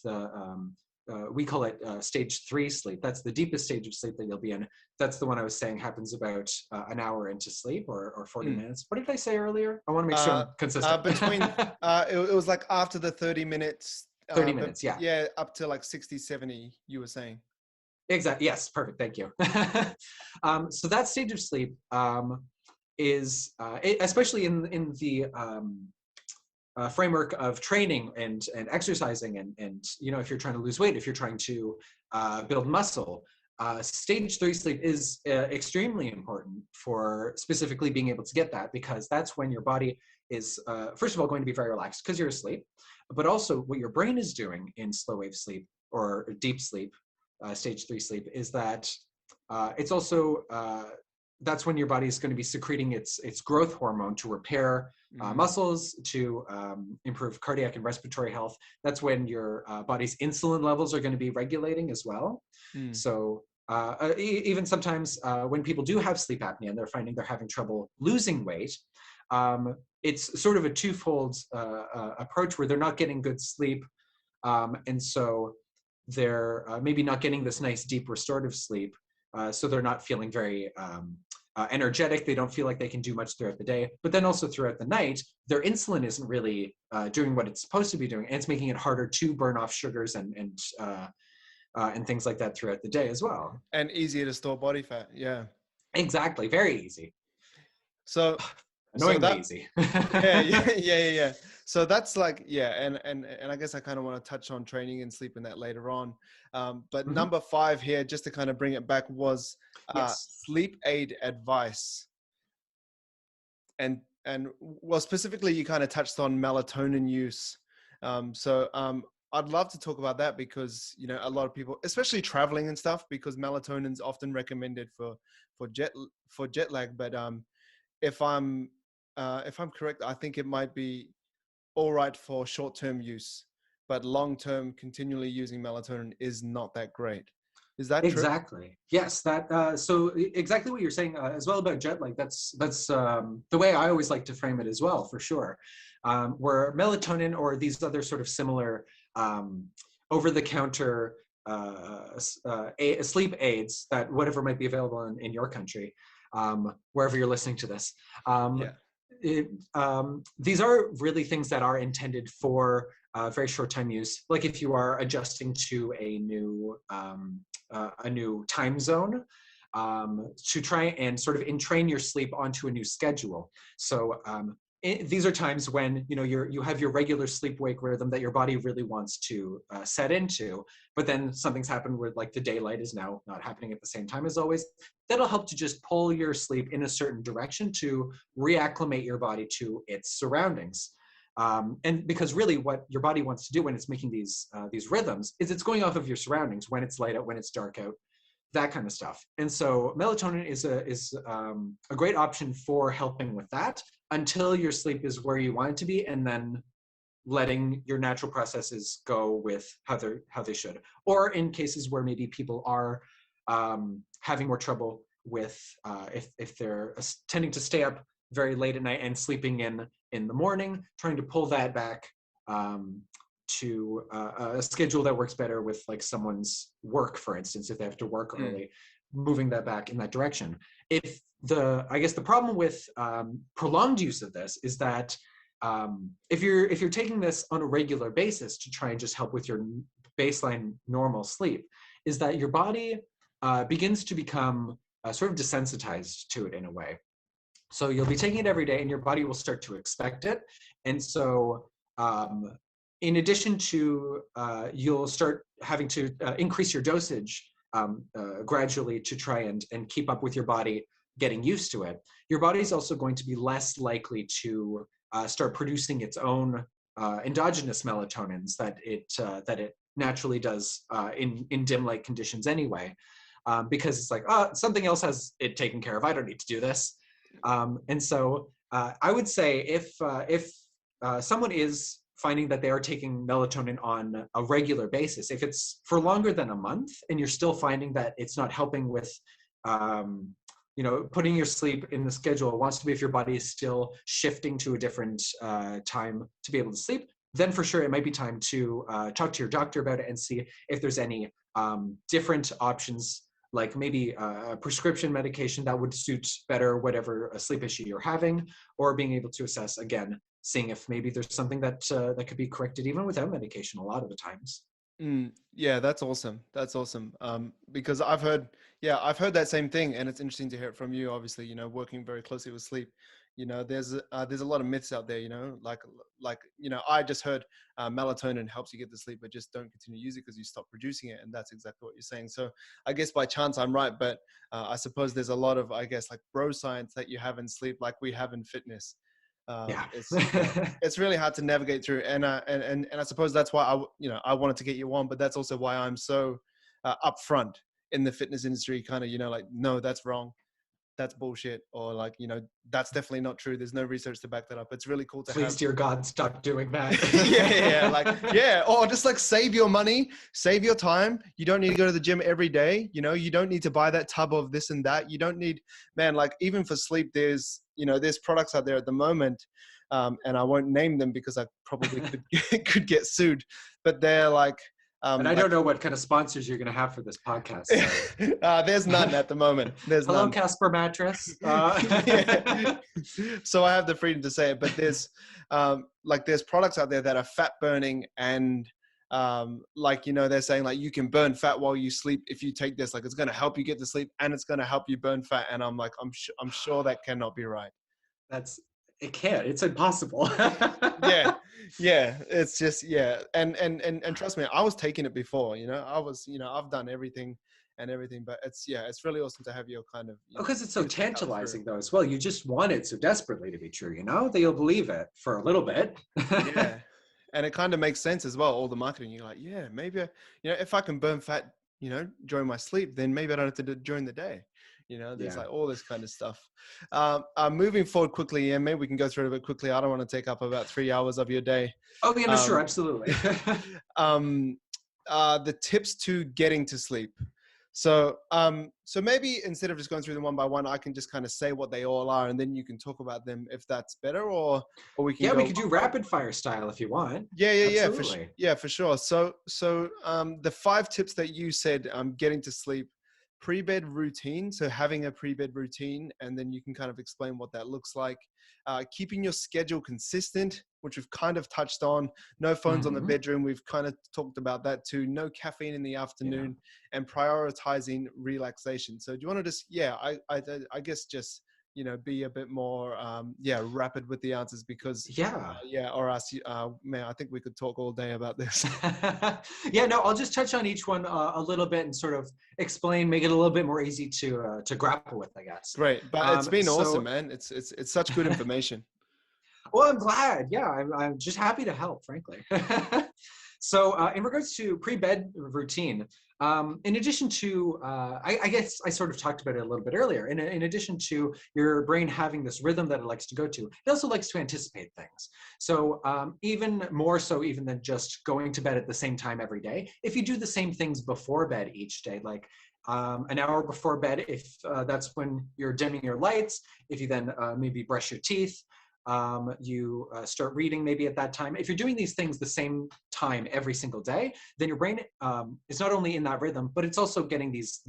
we call it stage 3 sleep. That's the deepest stage of sleep that you'll be in. That's the one I was saying happens about an hour into sleep, or 40 minutes. What did I say earlier? I want to make sure I'm consistent. It was like after the 30 minutes. 30 minutes, yeah. Yeah, up to like 60, 70, you were saying. Exactly. Yes, perfect. Thank you. So that stage of sleep is, especially in the framework of training and exercising and if you're trying to lose weight, if you're trying to build muscle, stage 3 sleep is extremely important for specifically being able to get that, because that's when your body is first of all going to be very relaxed because you're asleep, but also what your brain is doing in slow wave sleep or deep sleep, stage 3 sleep, is that it's also that's when your body is going to be secreting its growth hormone to repair muscles, to improve cardiac and respiratory health. That's when your body's insulin levels are going to be regulating as well. So even sometimes when people do have sleep apnea and they're finding they're having trouble losing weight, it's sort of a twofold approach where they're not getting good sleep, and so they're maybe not getting this nice deep restorative sleep, so they're not feeling very energetic. They don't feel like they can do much throughout the day, but then also throughout the night, their insulin isn't really doing what it's supposed to be doing, and it's making it harder to burn off sugars and things like that throughout the day as well. And easier to store body fat. Yeah. Exactly. Very easy. So Annoyingly that, easy. yeah. So that's like, yeah. And I guess I kind of want to touch on training and sleep in that later on. But number 5 here, just to kind of bring it back, was Yes. sleep aid advice. And well, specifically, you kind of touched on melatonin use. I'd love to talk about that because, a lot of people, especially traveling and stuff, because melatonin's often recommended for jet lag. But if I'm correct, I think it might be all right for short-term use, but long-term, continually using melatonin is not that great. Is that true? Exactly. Yes. So exactly what you're saying as well about jet lag. That's the way I always like to frame it as well, for sure. Where melatonin or these other sort of similar over-the-counter sleep aids, that whatever might be available in your country, wherever you're listening to this. These are really things that are intended for very short-time use. Like if you are adjusting to a new time zone, to try and sort of entrain your sleep onto a new schedule. So these are times when you have your regular sleep-wake rhythm that your body really wants to set into, but then something's happened where like the daylight is now not happening at the same time as always. That'll help to just pull your sleep in a certain direction to reacclimate your body to its surroundings. And because really what your body wants to do when it's making these rhythms is it's going off of your surroundings, when it's light out, when it's dark out, that kind of stuff. And so melatonin is a great option for helping with that until your sleep is where you want it to be, and then letting your natural processes go with how they should. Or in cases where maybe people are having more trouble with if they're tending to stay up very late at night and sleeping in the morning, trying to pull that back to a schedule that works better with like someone's work, for instance, if they have to work early, moving that back in that direction. I guess the problem with prolonged use of this is that if you're taking this on a regular basis to try and just help with your baseline normal sleep, is that your body begins to become sort of desensitized to it in a way. So you'll be taking it every day and your body will start to expect it. And so in addition to, you'll start having to increase your dosage gradually to try and keep up with your body getting used to it. Your body's also going to be less likely to start producing its own endogenous melatonins that it naturally does in dim light conditions anyway, because it's like, something else has it taken care of. I don't need to do this. And so I would say if someone is finding that they are taking melatonin on a regular basis, if it's for longer than a month and you're still finding that it's not helping with putting your sleep in the schedule it wants to be, if your body is still shifting to a different time to be able to sleep, then for sure it might be time to talk to your doctor about it and see if there's any different options, like maybe a prescription medication that would suit better whatever sleep issue you're having, or being able to assess, again, seeing if maybe there's something that could be corrected even without medication a lot of the times. Yeah, that's awesome. That's awesome. Because I've heard that same thing, and it's interesting to hear it from you. Obviously, working very closely with sleep, there's a lot of myths out there, I just heard melatonin helps you get to sleep, but just don't continue to use it because you stop producing it. And that's exactly what you're saying. So I guess by chance I'm right, but I suppose there's a lot of, I guess, like bro science that you have in sleep, like we have in fitness. Yeah. It's really hard to navigate through. And I suppose that's why I wanted to get you on, but that's also why I'm so upfront in the fitness industry, kind of, like, no, that's wrong, that's bullshit, or like, that's definitely not true, there's no research to back that up. It's really cool to Please, have. dear God, stop doing that. Or just like save your money, save your time. You don't need to go to the gym every day. You don't need to buy that tub of this and that. You don't need, man, like even for sleep, there's products out there at the moment, and I won't name them because I probably could get sued, but they're like, and I don't know what kind of sponsors you're going to have for this podcast. So. There's none at the moment. There's Hello, none. Casper Mattress. So I have the freedom to say it, but there's products out there that are fat burning, and they're saying like you can burn fat while you sleep if you take this. Like it's going to help you get to sleep and it's going to help you burn fat. And I'm like, I'm sure that cannot be right. It can't. It's impossible. Yeah. It's just, and trust me, I was taking it before. I've done everything, but it's really awesome to have your kind of. Because it's so tantalizing though as well. You just want it so desperately to be true. That you'll believe it for a little bit. Yeah, and it kind of makes sense as well. All the marketing, you're like, yeah, maybe if I can burn fat, during my sleep, then maybe I don't have to do it during the day. There's like all this kind of stuff. Moving forward quickly, maybe we can go through it a bit quickly. I don't want to take up about 3 hours of your day. Oh, yeah, no, sure, absolutely. The tips to getting to sleep. So maybe instead of just going through them one by one, I can just kind of say what they all are, and then you can talk about them if that's better, or we can. Yeah, we could do rapid fire style if you want. Yeah, for sure. So the 5 tips that you said, getting to sleep. Pre-bed routine, so having a pre-bed routine, and then you can kind of explain what that looks like. Keeping your schedule consistent, which we've kind of touched on. No phones on the bedroom, we've kind of talked about that too. No caffeine in the afternoon, and prioritizing relaxation. So do you want to just, I guess just, be a bit more, rapid with the answers, because or else, man, I think we could talk all day about this. No, I'll just touch on each one a little bit and sort of explain, make it a little bit more easy to grapple with, I guess. Great, but it's been awesome, man. It's such good information. Well, I'm glad. Yeah, I'm just happy to help, frankly. So in regards to pre-bed routine, in addition to, I guess I sort of talked about it a little bit earlier, in addition to your brain having this rhythm that it likes to go to, it also likes to anticipate things. So even more so even than just going to bed at the same time every day, if you do the same things before bed each day, like an hour before bed, if that's when you're dimming your lights, if you then maybe brush your teeth, you start reading maybe at that time. If you're doing these things the same time every single day, then your brain is not only in that rhythm, but it's also getting these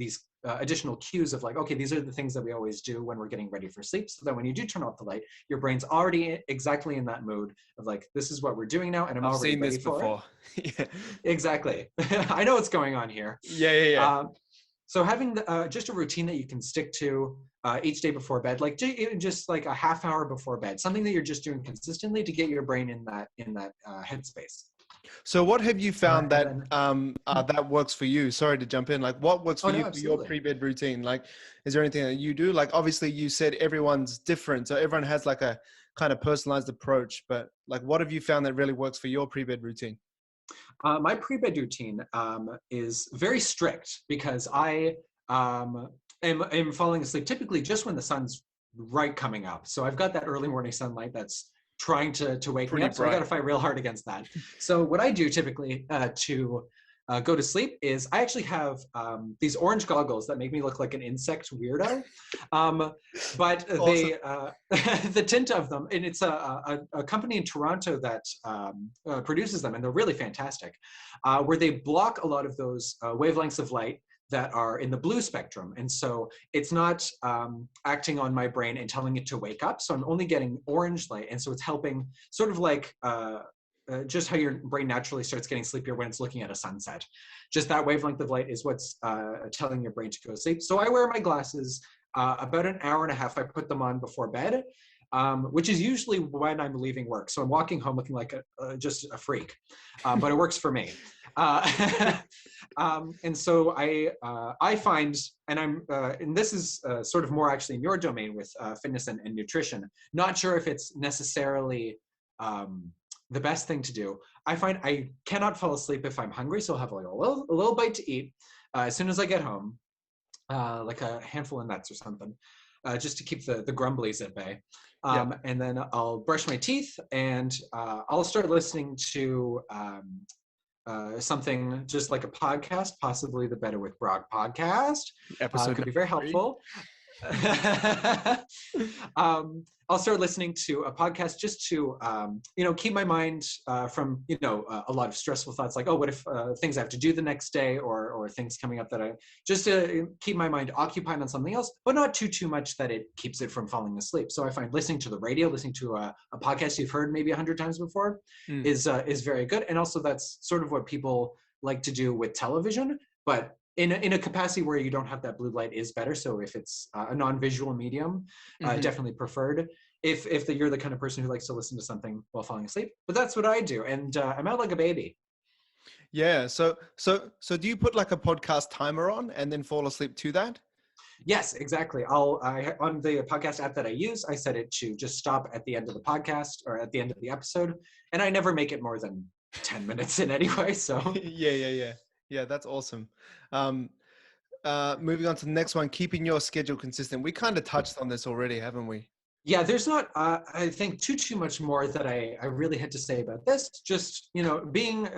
additional cues of like, okay, these are the things that we always do when we're getting ready for sleep. So that when you do turn off the light, your brain's already exactly in that mood of like, this is what we're doing now, and I've already seen ready this before. Yeah. Exactly. I know what's going on here. Yeah. So having just a routine that you can stick to each day before bed, like just like a half hour before bed, something that you're just doing consistently to get your brain in that headspace. So what have you found that works for you? Sorry to jump in. Like what works for you for your pre-bed routine? Like, is there anything that you do? Like, obviously you said everyone's different, so everyone has like a kind of personalized approach, but like what have you found that really works for your pre-bed routine? My pre-bed routine is very strict because I am falling asleep typically just when the sun's right coming up. So I've got that early morning sunlight that's trying to wake me up. So I got to fight real hard against that. So what I do typically to go to sleep is I actually have these orange goggles that make me look like an insect weirdo. But awesome. The tint of them, and it's a company in Toronto that produces them, and they're really fantastic, where they block a lot of those wavelengths of light that are in the blue spectrum. And so it's not acting on my brain and telling it to wake up. So I'm only getting orange light. And so it's helping sort of like just how your brain naturally starts getting sleepier when it's looking at a sunset. Just that wavelength of light is what's telling your brain to go to sleep. So I wear my glasses about an hour and a half. I put them on before bed. which is usually when I'm leaving work. So I'm walking home looking like just a freak, but it works for me. Uh, and so I find, and this is sort of more actually in your domain with fitness and nutrition. Not sure if it's necessarily the best thing to do. I find I cannot fall asleep if I'm hungry, so I'll have like a little bite to eat as soon as I get home, like a handful of nuts or something, just to keep the grumblies at bay. Yeah. And then I'll brush my teeth, and I'll start listening to something just like a podcast, possibly the Better with Brock podcast. Episode Could be very 3. helpful. I'll start listening to a podcast just to keep my mind from a lot of stressful thoughts like, oh, what if things I have to do the next day, or things coming up that I just to keep my mind occupied on something else, but not too much that it keeps it from falling asleep. So I find listening to the radio, listening to a podcast you've heard maybe 100 times before is very good. And also that's sort of what people like to do with television, but in a capacity where you don't have that blue light is better. So if it's a non-visual medium, definitely preferred. If you're the kind of person who likes to listen to something while falling asleep, but that's what I do, and I'm out like a baby. Yeah. So do you put like a podcast timer on and then fall asleep to that? Yes, exactly. On the podcast app that I use, I set it to just stop at the end of the podcast or at the end of the episode, and I never make it more than 10 minutes in anyway. So yeah, that's awesome. Moving on to the next one, keeping your schedule consistent. We kind of touched on this already, haven't we? Yeah, there's not, I think, too much more that I really had to say about this. Just, being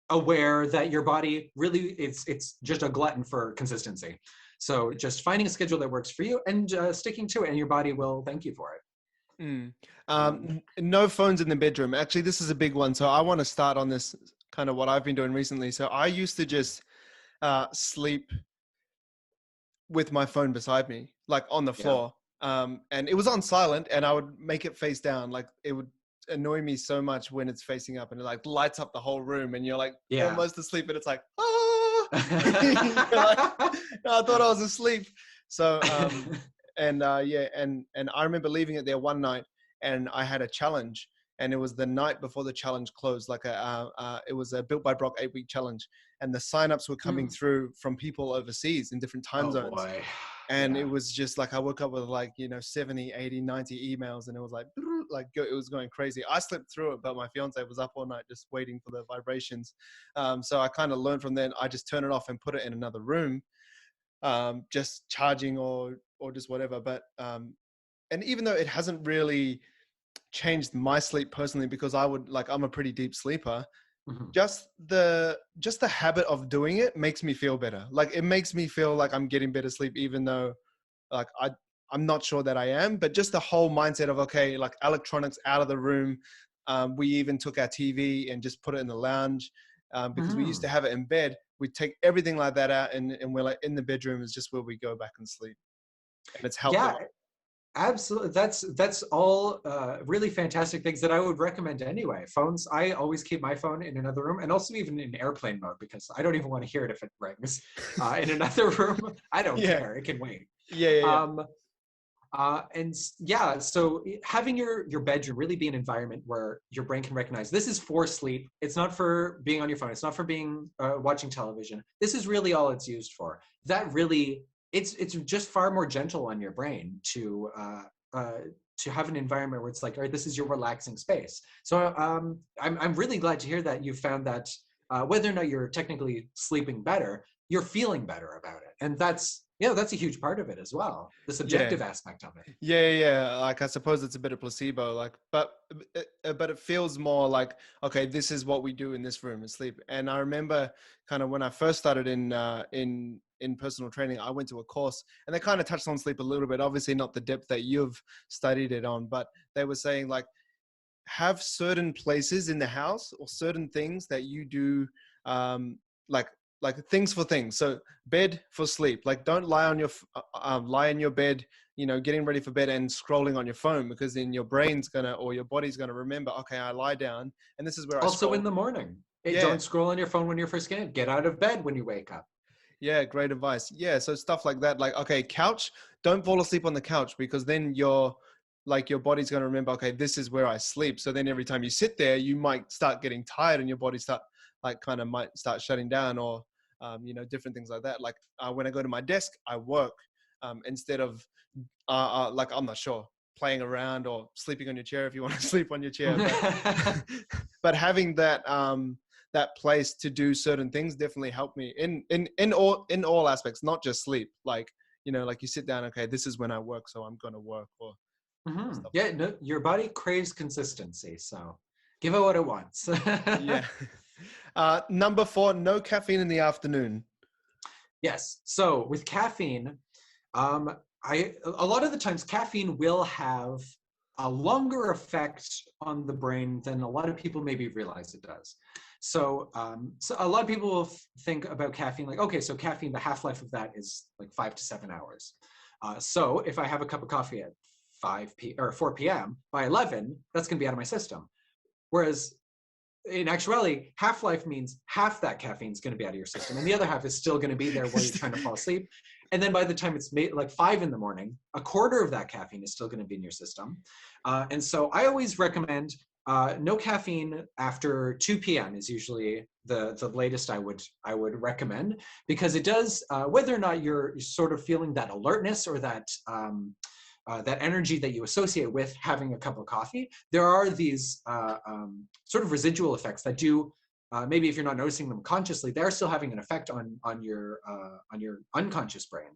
aware that your body really, it's just a glutton for consistency. So just finding a schedule that works for you and sticking to it, and your body will thank you for it. No phones in the bedroom. Actually, this is a big one. So I want to start on this, kind of what I've been doing recently. So I used to just sleep with my phone beside me, like on the floor. And it was on silent, and I would make it face down. Like it would annoy me so much when it's facing up, and it like lights up the whole room, and you're like almost asleep, and it's like, like, no, I thought I was asleep. So and I remember leaving it there one night, and I had a challenge, and it was the night before the challenge closed. Like it was a Built by Brock 8-week challenge, and the signups were coming through from people overseas in different time zones. Boy. And it was just like, I woke up with like, 70, 80, 90 emails, and it was like it was going crazy. I slept through it, but my fiance was up all night just waiting for the vibrations. So I kind of learned from then, I just turn it off and put it in another room, just charging or just whatever. But, and even though it hasn't really changed my sleep personally, because I'm a pretty deep sleeper, just the habit of doing it makes me feel better. Like it makes me feel like I'm getting better sleep, even though like I'm not sure that I am, but just the whole mindset of, okay, like electronics out of the room. We even took our TV and just put it in the lounge, because we used to have it in bed. We take everything like that out, and we're like, in the bedroom is just where we go back and sleep. And it's helped. Yeah. Absolutely. That's all really fantastic things that I would recommend anyway. Phones, I always keep my phone in another room, and also even in airplane mode, because I don't even want to hear it if it rings in another room. I don't care. It can wait. So having your bedroom really be an environment where your brain can recognize this is for sleep. It's not for being on your phone. It's not for being watching television. This is really all it's used for. That really, it's just far more gentle on your brain to have an environment where it's like, all right, this is your relaxing space. So I'm really glad to hear that you found that whether or not you're technically sleeping better, you're feeling better about it, and that's a huge part of it as well, the subjective aspect of it. Like I suppose it's a bit of placebo, like, but it feels more like, okay, this is what we do in this room, is sleep. And I remember kind of when I first started in personal training, I went to a course, and they kind of touched on sleep a little bit, obviously not the depth that you've studied it on, but they were saying like, have certain places in the house or certain things that you do, like things for things. So bed for sleep. Like don't lie on lie in your bed, getting ready for bed and scrolling on your phone, because then your brain's or your body's gonna remember, okay, I lie down, and this is where also I scroll in the morning. Don't scroll on your phone when you're first getting it. Get out of bed when you wake up. Yeah, great advice. Yeah, so stuff like that. Like, okay, couch, don't fall asleep on the couch, because then you're like your body's going to remember, okay, this is where I sleep. So then every time you sit there, you might start getting tired and your body might start shutting down, or different things like that. Like when I go to my desk, I work instead of like, I'm not sure, playing around or sleeping on your chair if you want to sleep on your chair. But but having that place to do certain things definitely helped me in all aspects, not just sleep. Like, like you sit down, okay, this is when I work, so I'm going to work, or stuff Yeah, like no, your body craves consistency, so give it what it wants. that. Yeah. Number 4, no caffeine in the afternoon. Yes. So with caffeine, a lot of the times caffeine will have a longer effect on the brain than a lot of people maybe realize it does. So, so a lot of people will think about caffeine like, okay, so caffeine, the half-life of that is like 5 to 7 hours. So if I have a cup of coffee at 4 p.m., by 11, that's going to be out of my system. Whereas in actuality, half-life means half that caffeine is going to be out of your system, and the other half is still going to be there while you're trying to fall asleep. And then by the time it's like 5 in the morning, a quarter of that caffeine is still going to be in your system. And so I always recommend no caffeine after 2 p.m. is usually the latest I would recommend, because it does, whether or not you're sort of feeling that alertness or that that energy that you associate with having a cup of coffee, there are these sort of residual effects that do, maybe if you're not noticing them consciously, they're still having an effect on your unconscious brain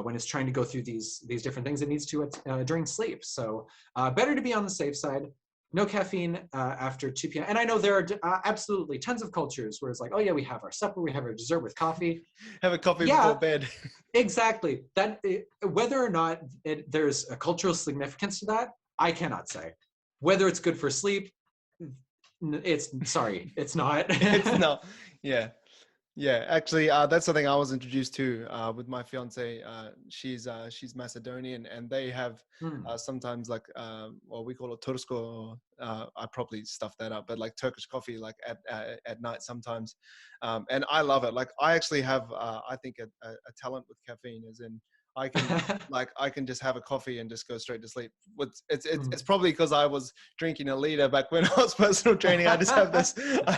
when it's trying to go through these different things it needs to during sleep. So better to be on the safe side. No caffeine after 2 p.m. And I know there are absolutely tons of cultures where it's like, oh yeah, we have our supper, we have our dessert with coffee. Have a coffee before bed. Exactly. Whether or not there's a cultural significance to that, I cannot say. Whether it's good for sleep, it's not. It's not. Yeah. Yeah, actually, that's something I was introduced to with my fiance. She's Macedonian, and they have sometimes like we call it tursko. I probably stuffed that up, but like Turkish coffee, like at night sometimes. And I love it. Like I actually have, I think a talent with caffeine, as in I can just have a coffee and just go straight to sleep. It's probably because I was drinking a liter back when I was personal training. I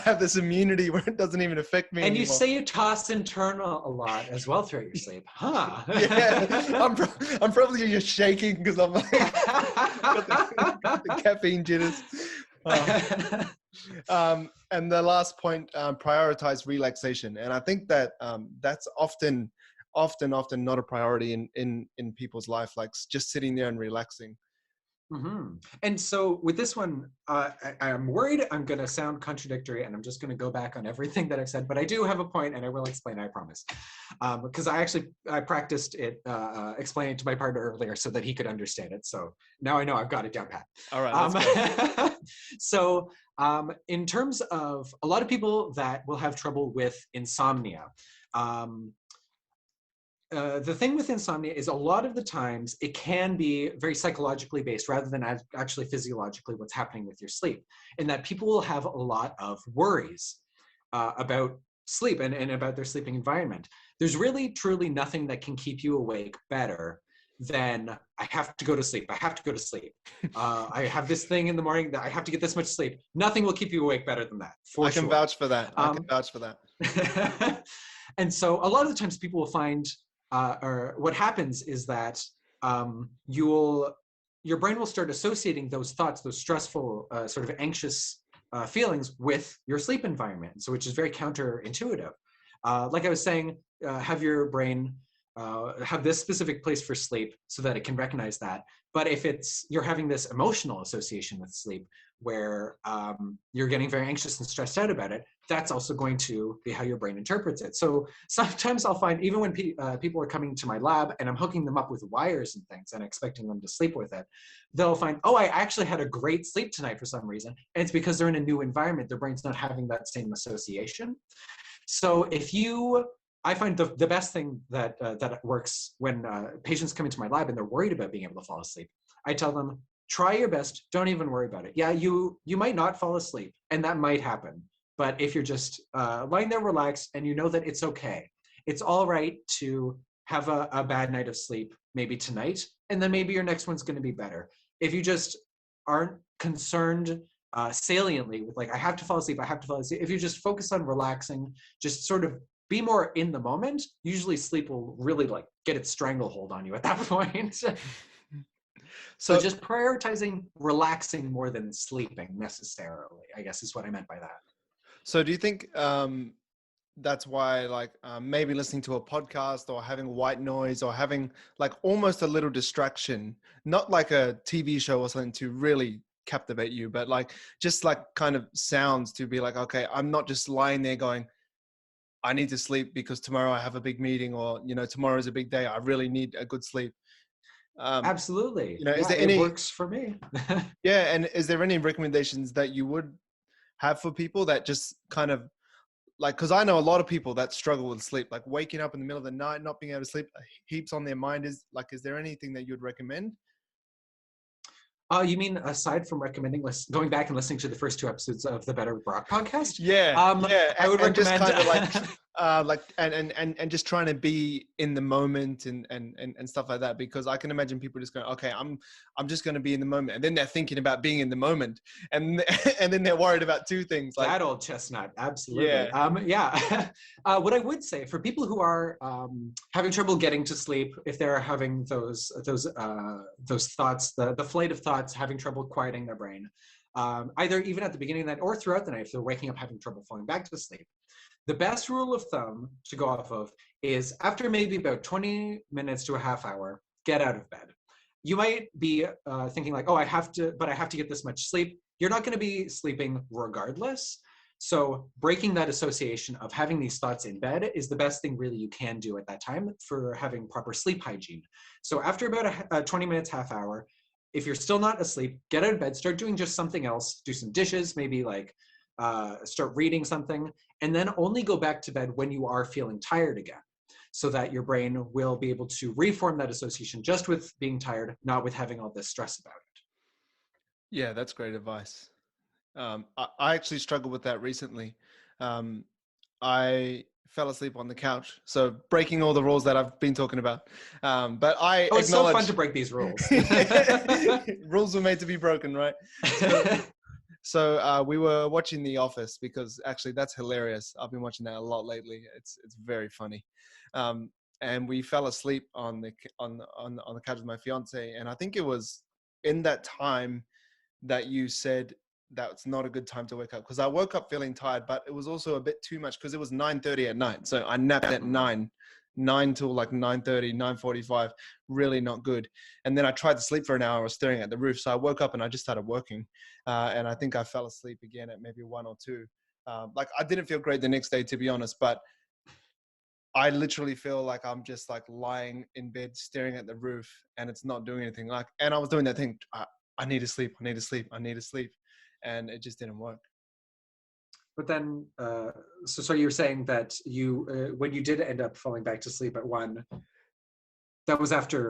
have this immunity where it doesn't even affect me and anymore. You say you toss and turn a lot as well throughout your sleep, huh? Yeah, I'm probably just shaking because I'm like got the caffeine jitters. And the last point, prioritize relaxation, and I think that that's often not a priority in people's life, like just sitting there and relaxing. And so with this one, I'm worried I'm going to sound contradictory, and I'm just going to go back on everything that I've said, but I do have a point, and I will explain, I promise. Because I practiced it, explaining it to my partner earlier so that he could understand it. So now I know I've got it down pat. All right, let's go. So in terms of a lot of people that will have trouble with insomnia, the thing with insomnia is a lot of the times it can be very psychologically based rather than actually physiologically what's happening with your sleep. And that people will have a lot of worries about sleep and about their sleeping environment. There's really, truly nothing that can keep you awake better than I have to go to sleep. I have to go to sleep. I have this thing in the morning that I have to get this much sleep. Nothing will keep you awake better than that. I can vouch for that. I can vouch for that. And so a lot of the times people will find, or what happens is that your brain will start associating those thoughts, those stressful, sort of anxious feelings with your sleep environment. So, which is very counterintuitive. Like I was saying, have your brain have this specific place for sleep so that it can recognize that. But if you're having this emotional association with sleep where you're getting very anxious and stressed out about it, that's also going to be how your brain interprets it. So sometimes I'll find, even when people are coming to my lab and I'm hooking them up with wires and things and expecting them to sleep with it, they'll find, oh, I actually had a great sleep tonight for some reason. And it's because they're in a new environment. Their brain's not having that same association. So I find the best thing that works when patients come into my lab and they're worried about being able to fall asleep, I tell them, try your best. Don't even worry about it. Yeah, you might not fall asleep, and that might happen. But if you're just lying there relaxed and you know that it's okay, it's all right to have a bad night of sleep maybe tonight, and then maybe your next one's going to be better. if you just aren't concerned saliently with like, I have to fall asleep, I have to fall asleep. If you just focus on relaxing, just sort of be more in the moment, usually sleep will really like get its stranglehold on you at that point. So So, just prioritizing relaxing more than sleeping necessarily, I guess is what I meant by that. so do you think that's why like maybe listening to a podcast or having white noise or having like almost a little distraction, not like a TV show or something to really captivate you, but like just like kind of sounds to be like, okay, I'm not just lying there going, I need to sleep because tomorrow I have a big meeting, or tomorrow is a big day, I really need a good sleep. um Absolutely. is Yeah, there it any, works for me. yeah, and is there any recommendations that you would have for people that just kind of like, because I know a lot of people that struggle with sleep, like waking up in the middle of the night, not being able to sleep, heaps on their mind. Is like, is there anything that you'd recommend? You mean aside from recommending going back and listening to the first two episodes of the Better Brock podcast? Yeah, yeah, I would and just recommend. kind of like and just trying to be in the moment and stuff like that, because I can imagine people just going, okay, I'm just going to be in the moment, and then they're thinking about being in the moment, and and then they're worried about two things, like, That old chestnut, absolutely. yeah, Yeah. What I would say for people who are having trouble getting to sleep, if they're having those thoughts, the flight of thoughts, having trouble quieting their brain, either even at the beginning of the night or throughout the night, if they're waking up having trouble falling back to sleep, the best rule of thumb to go off of is after maybe about 20 minutes to a half hour, get out of bed. You might be thinking like, oh, I have to get this much sleep. You're not going to be sleeping regardless. So breaking that association of having these thoughts in bed is the best thing really you can do at that time for having proper sleep hygiene. So after about a 20 minutes, half hour, if you're still not asleep, get out of bed, start doing just something else, do some dishes, maybe like start reading something, and then only go back to bed when you are feeling tired again, so that your brain will be able to reform that association just with being tired, not with having all this stress about it. yeah, that's great advice. I actually struggled with that recently. um I fell asleep on the couch, so breaking all the rules that I've been talking about. But I Oh, it's so fun acknowledge to break these rules. rules were made to be broken, right? So we were watching The Office, because actually that's hilarious. I've been watching that a lot lately. It's very funny. Um, and we fell asleep on the couch with my fiance, and I think it was in that time that you said that's not a good time to wake up, because I woke up feeling tired, but it was also a bit too much because it was 9:30 at night. So I napped at 9 till like 9:30, 9:45, really not good. And then I tried to sleep for an hour. I was staring at the roof. So I woke up and I just started working. And I think I fell asleep again at maybe 1 or 2. Like I didn't feel great the next day, to be honest, but I literally feel like I'm just like lying in bed, staring at the roof, and it's not doing anything. Like, and I was doing that thing. I need to sleep. I need to sleep. I need to sleep. And it just didn't work. But then, so you were saying that when you did end up falling back to sleep at 1, that was after.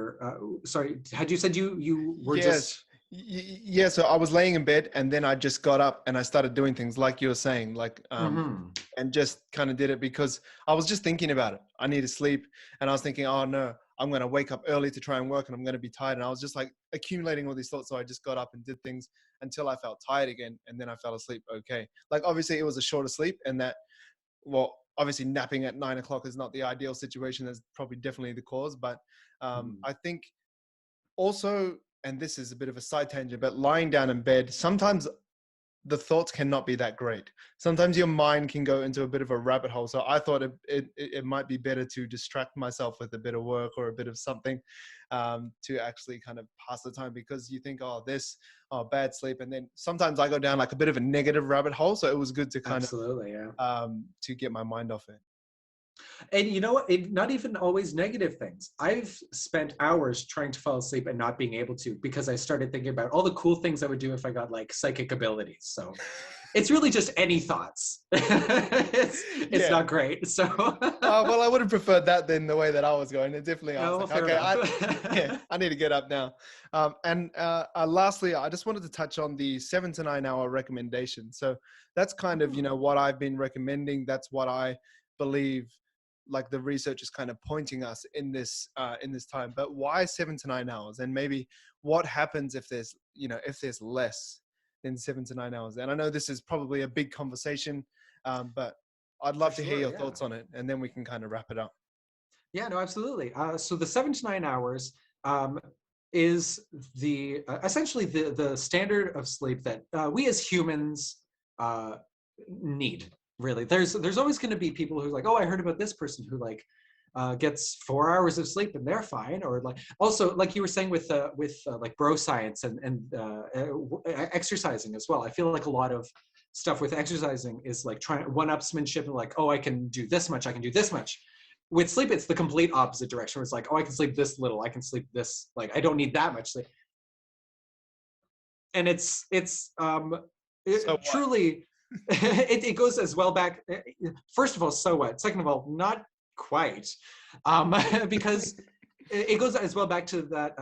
Sorry, had you said you were Yes. just? Yeah. So I was laying in bed, and then I just got up and I started doing things like you were saying, like, Mm-hmm. and just kind of did it because I was just thinking about it. I need to sleep. And I was thinking, oh no, I'm going to wake up early to try and work, and I'm going to be tired. And I was just like accumulating all these thoughts. So I just got up and did things until I felt tired again. And then I fell asleep. Okay. Like obviously it was a shorter sleep, and that, well, obviously napping at 9 o'clock is not the ideal situation. That's probably definitely the cause. But I think also, and this is a bit of a side tangent, but lying down in bed, sometimes the thoughts cannot be that great. Sometimes your mind can go into a bit of a rabbit hole. So I thought it might be better to distract myself with a bit of work or a bit of something, to actually kind of pass the time, because you think, bad sleep. And then sometimes I go down like a bit of a negative rabbit hole. So it was good to kind Absolutely, yeah. of, to get my mind off it. And you know what? Not even always negative things. I've spent hours trying to fall asleep and not being able to because I started thinking about all the cool things I would do if I got like psychic abilities. So it's really just any thoughts. It's not great. So well, I would have preferred that than the way that I was going. It definitely, I was no, like, fair okay, enough. I need to get up now. And lastly, I just wanted to touch on the 7 to 9 hour recommendation. So that's kind of, what I've been recommending. That's what I believe like the research is kind of pointing us in this time. But why 7 to 9 hours? And maybe what happens if there's, if there's less than 7 to 9 hours? And I know this is probably a big conversation, but I'd love to hear your thoughts on it, and then we can kind of wrap it up. Yeah, no, absolutely. So the 7 to 9 hours is the essentially the standard of sleep that we as humans need. Really, there's always going to be people who are like, oh, I heard about this person who like gets 4 hours of sleep and they're fine, or like also like you were saying with like bro science and exercising as well. I feel like a lot of stuff with exercising is like trying one-upsmanship and like, oh, I can do this much, I can do this much. With sleep, it's the complete opposite direction, where it's like, oh, I can sleep this little, I can sleep this, like, I don't need that much sleep. And it's truly, it goes as well back, first of all, so what? Second of all, not quite, because it goes as well back to that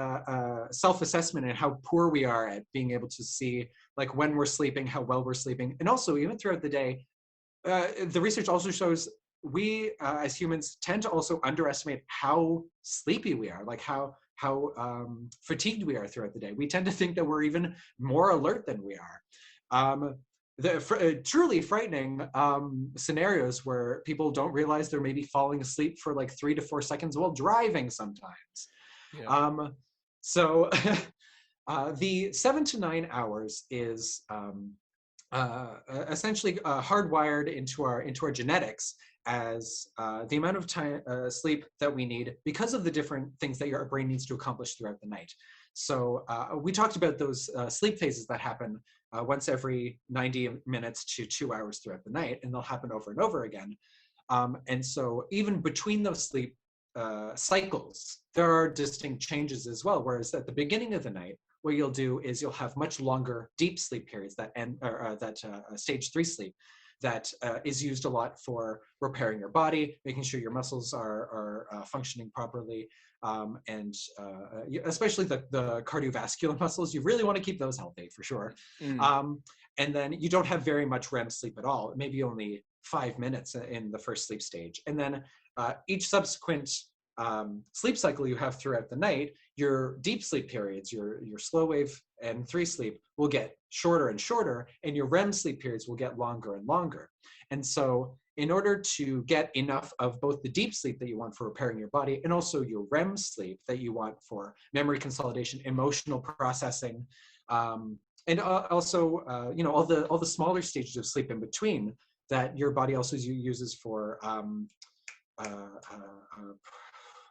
self-assessment and how poor we are at being able to see, like, when we're sleeping, how well we're sleeping. And also, even throughout the day, the research also shows we as humans tend to also underestimate how sleepy we are, like how fatigued we are throughout the day. We tend to think that we're even more alert than we are. Truly frightening scenarios where people don't realize they're maybe falling asleep for like 3 to 4 seconds while driving sometimes. Yeah. So the 7 to 9 hours is essentially hardwired into our genetics as the amount of time sleep that we need because of the different things that your brain needs to accomplish throughout the night. So we talked about those sleep phases that happen once every 90 minutes to 2 hours throughout the night, and they'll happen over and over again. And so even between those sleep cycles, there are distinct changes as well. Whereas at the beginning of the night, what you'll do is you'll have much longer deep sleep periods that stage 3 sleep that is used a lot for repairing your body, making sure your muscles are functioning properly, and especially the cardiovascular muscles. You really want to keep those healthy for sure. And then you don't have very much REM sleep at all, maybe only 5 minutes in the first sleep stage. And then each subsequent sleep cycle you have throughout the night, your deep sleep periods, your slow wave and 3 sleep will get shorter and shorter, and your REM sleep periods will get longer and longer. And so in order to get enough of both the deep sleep that you want for repairing your body and also your REM sleep that you want for memory consolidation, emotional processing, and also all the smaller stages of sleep in between that your body also uses for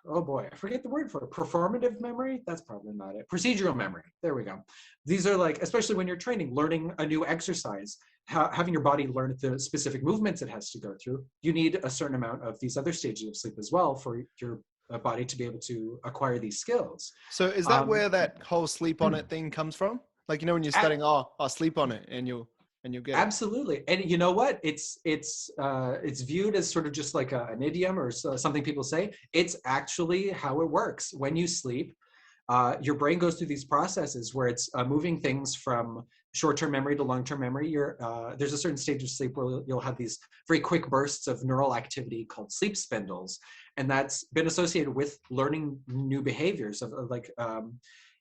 oh boy, I forget the word for it. Performative memory? That's probably not it. Procedural memory. There we go. These are like, especially when you're training, learning a new exercise, having your body learn the specific movements it has to go through. You need a certain amount of these other stages of sleep as well for your body to be able to acquire these skills. So is that where that whole sleep on it thing comes from? Like, when you're studying, I'll sleep on it, and you'll get absolutely. And you know what? It's viewed as sort of just like an idiom or something people say. It's actually how it works. When you sleep, your brain goes through these processes where it's moving things from short-term memory to long-term memory. There's a certain stage of sleep where you'll have these very quick bursts of neural activity called sleep spindles, and that's been associated with learning new behaviors of like.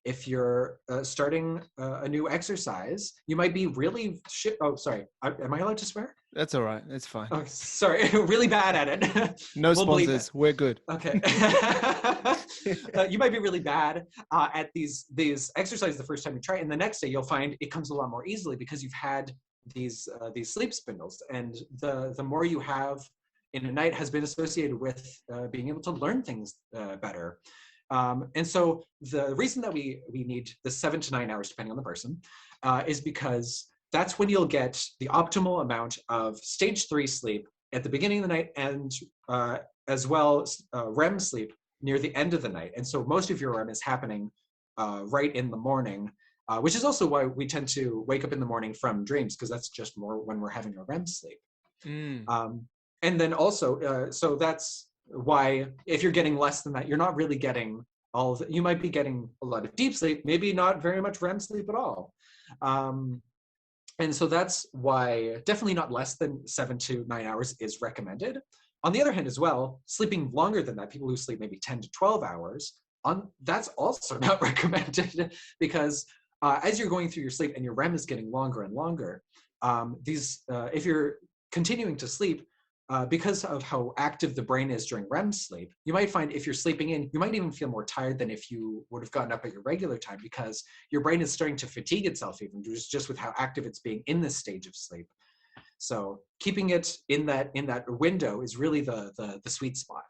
If you're starting a new exercise, you might be really oh, sorry. Am I allowed to swear? That's all right. It's fine. Oh, sorry. Really bad at it. No sponsors. We're good. Okay. You might be really bad at these exercises the first time you try, and the next day you'll find it comes a lot more easily because you've had these sleep spindles, and the more you have in a night has been associated with being able to learn things better. And so the reason that we need the 7 to 9 hours, depending on the person, is because that's when you'll get the optimal amount of stage 3 sleep at the beginning of the night, and as well as REM sleep near the end of the night. And so most of your REM is happening right in the morning, which is also why we tend to wake up in the morning from dreams, because that's just more when we're having our REM sleep. And then also, so that's why if you're getting less than that, you're not really getting all of it. You might be getting a lot of deep sleep, maybe not very much REM sleep at all. And so that's why definitely not less than 7 to 9 hours is recommended. On the other hand as well, sleeping longer than that, people who sleep maybe 10 to 12 hours, that's also not recommended because as you're going through your sleep and your REM is getting longer and longer, if you're continuing to sleep, because of how active the brain is during REM sleep, you might find if you're sleeping in, you might even feel more tired than if you would have gotten up at your regular time because your brain is starting to fatigue itself even just with how active it's being in this stage of sleep. So keeping it in that window is really the sweet spot.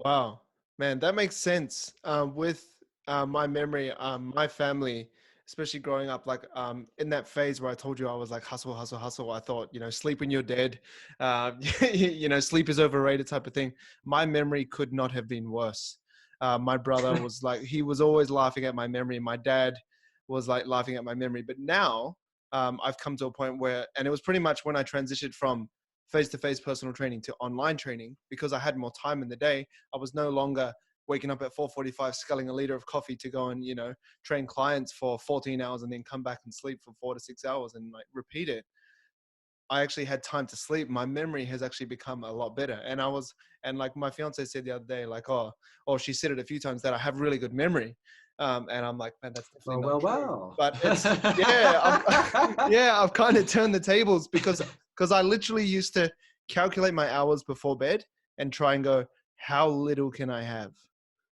Wow, man, that makes sense. With my memory, my family, especially growing up, like in that phase where I told you I was like hustle, hustle, hustle. I thought, sleep when you're dead, sleep is overrated type of thing. My memory could not have been worse. My brother was like, he was always laughing at my memory. My dad was like laughing at my memory. But now I've come to a point where, and it was pretty much when I transitioned from face-to-face personal training to online training, because I had more time in the day. I was no longer waking up at 4:45, sculling a liter of coffee to go and, train clients for 14 hours and then come back and sleep for 4 to 6 hours and like repeat it. I actually had time to sleep. My memory has actually become a lot better. And like my fiance said the other day, like, she said it a few times that I have really good memory. And I'm like, man, that's definitely Well, not well, true. well. But I've kind of turned the tables because I literally used to calculate my hours before bed and try and go, how little can I have?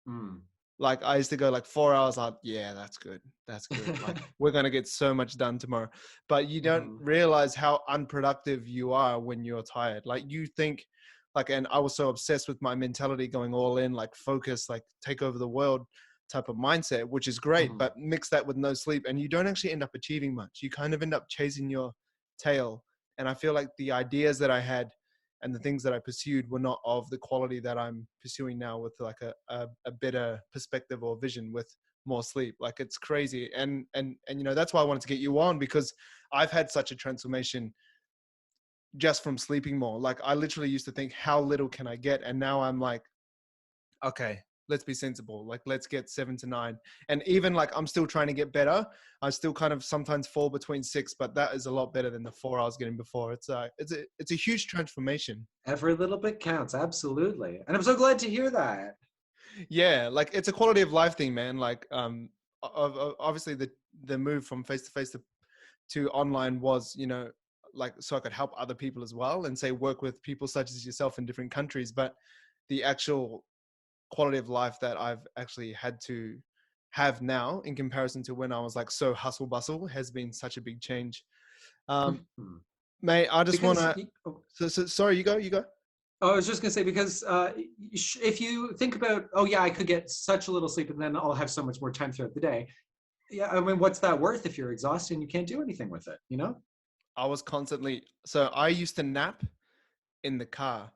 Mm. Like I used to go like 4 hours. Like, yeah, that's good. That's good. Like we're going to get so much done tomorrow. But you don't Mhm. realize how unproductive you are when you're tired. Like you think like, and I was so obsessed with my mentality going all in, like focus, like take over the world type of mindset, which is great, Mhm. but mix that with no sleep and you don't actually end up achieving much. You kind of end up chasing your tail. And I feel like the ideas that I had and the things that I pursued were not of the quality that I'm pursuing now with like a better perspective or vision with more sleep. Like it's crazy. And that's why I wanted to get you on, because I've had such a transformation just from sleeping more. Like I literally used to think, how little can I get? And now I'm like, okay, let's be sensible. Like let's get 7 to 9. And even like I'm still trying to get better. I still kind of sometimes fall between 6, but that is a lot better than the 4 I was getting before. It's a huge transformation. Every little bit counts, absolutely. And I'm so glad to hear that. Yeah, like it's a quality of life thing, man. Like obviously the move from face to face to online was, like so I could help other people as well and say work with people such as yourself in different countries. But the actual quality of life that I've actually had to have now in comparison to when I was like so hustle bustle has been such a big change. Um, Mhm. Mate, I just want Because to. So sorry, you go. You go. oh, I was just going to say, because if you think about, oh, yeah, I could get such a little sleep and then I'll have so much more time throughout the day. Yeah, I mean, what's that worth if you're exhausted and you can't do anything with it, you know? I was constantly. So I used to nap in the car.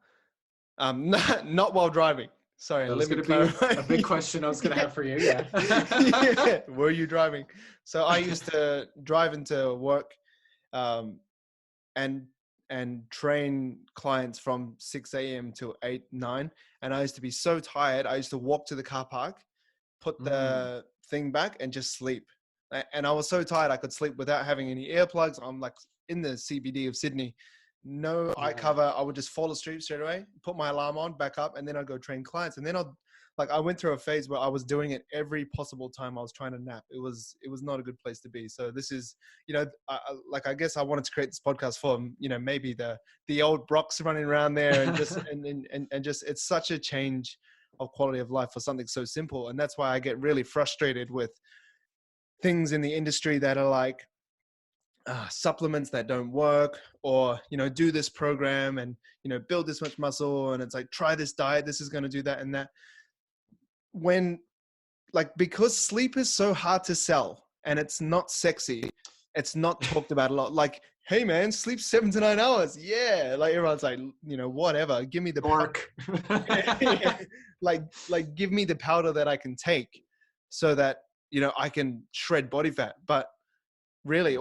Not while driving. Sorry, That was let me going to be clarify. a big question I was going to Yeah. have for you, yeah. Yeah. Were you driving? So I used to drive into work, um, and train clients from 6 a.m. till 8, 9. And I used to be so tired. I used to walk to the car park, put Mm. the thing back and just sleep. And I was so tired I could sleep without having any earplugs. I'm like in the CBD of Sydney, no eye Yeah. cover. I would just fall asleep straight away, put my alarm on, back up, and then I'd go train clients. And then I went through a phase where I was doing it every possible time I was trying to nap. It was not a good place to be. So this is, I guess I wanted to create this podcast for, maybe the old Brocks running around there and just, and just, it's such a change of quality of life for something so simple. And that's why I get really frustrated with things in the industry that are like supplements that don't work, or do this program and build this much muscle, and it's like try this diet, this is going to do that and that, when like, because sleep is so hard to sell and it's not sexy, it's not talked about a lot. Like, hey man, sleep 7 to 9 hours, yeah, like everyone's like, whatever, give me the Dork. like give me the powder that I can take so that I can shred body fat. But really,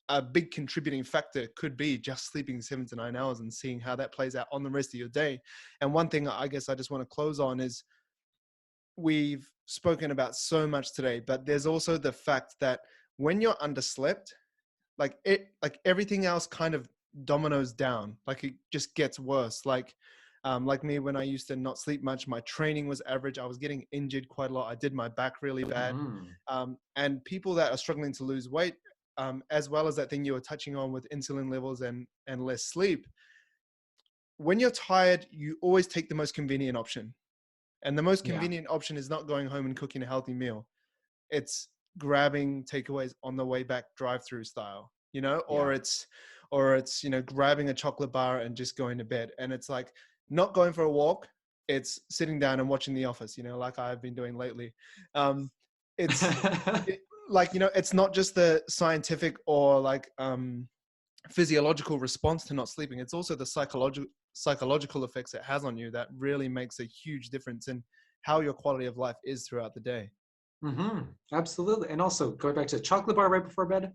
a big contributing factor could be just sleeping 7 to 9 hours and seeing how that plays out on the rest of your day. And one thing I guess I just want to close on is, we've spoken about so much today, but there's also the fact that when you're underslept, like everything else kind of dominoes down. Like it just gets worse. Like me, when I used to not sleep much, my training was average. I was getting injured quite a lot. I did my back really bad. Mm. And people that are struggling to lose weight, as well as that thing you were touching on with insulin levels and less sleep, when you're tired, you always take the most convenient option. And the most Yeah. convenient option is not going home and cooking a healthy meal. It's grabbing takeaways on the way back, drive-through style, Yeah. or it's, grabbing a chocolate bar and just going to bed. And it's like not going for a walk. It's sitting down and watching The Office, like I've been doing lately. It's it's not just the scientific or physiological response to not sleeping. It's also the psychological effects it has on you that really makes a huge difference in how your quality of life is throughout the day. Absolutely. And also going back to chocolate bar right before bed,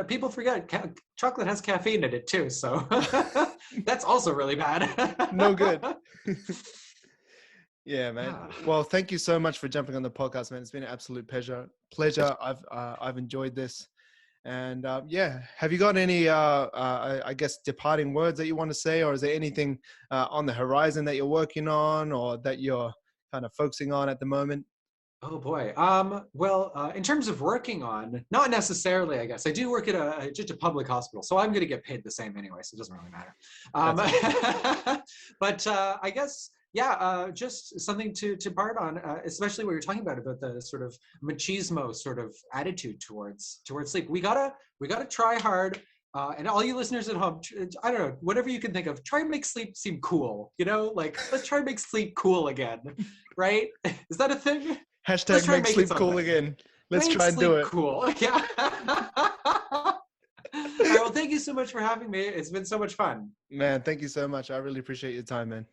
people forget chocolate has caffeine in it too. So that's also really bad. No good. Yeah, man. Yeah. Well, thank you so much for jumping on the podcast, man. It's been an absolute pleasure. I've enjoyed this. And yeah, have you got any, I guess, departing words that you want to say, or is there anything on the horizon that you're working on or that you're kind of focusing on at the moment? Oh boy. Well, in terms of working on, not necessarily, I guess. I do work at just a public hospital, so I'm going to get paid the same anyway, so it doesn't really matter. But I guess, yeah, just something to part on, especially what you're talking about the sort of machismo sort of attitude towards sleep. We gotta try hard. And all you listeners at home, I don't know, whatever you can think of, try and make sleep seem cool. Let's try and make sleep cool again, right? Is that a thing? Hashtag make sleep cool again. Let's try and do it. Cool. Yeah. All right, well, thank you so much for having me. It's been so much fun. Man, thank you so much. I really appreciate your time, man.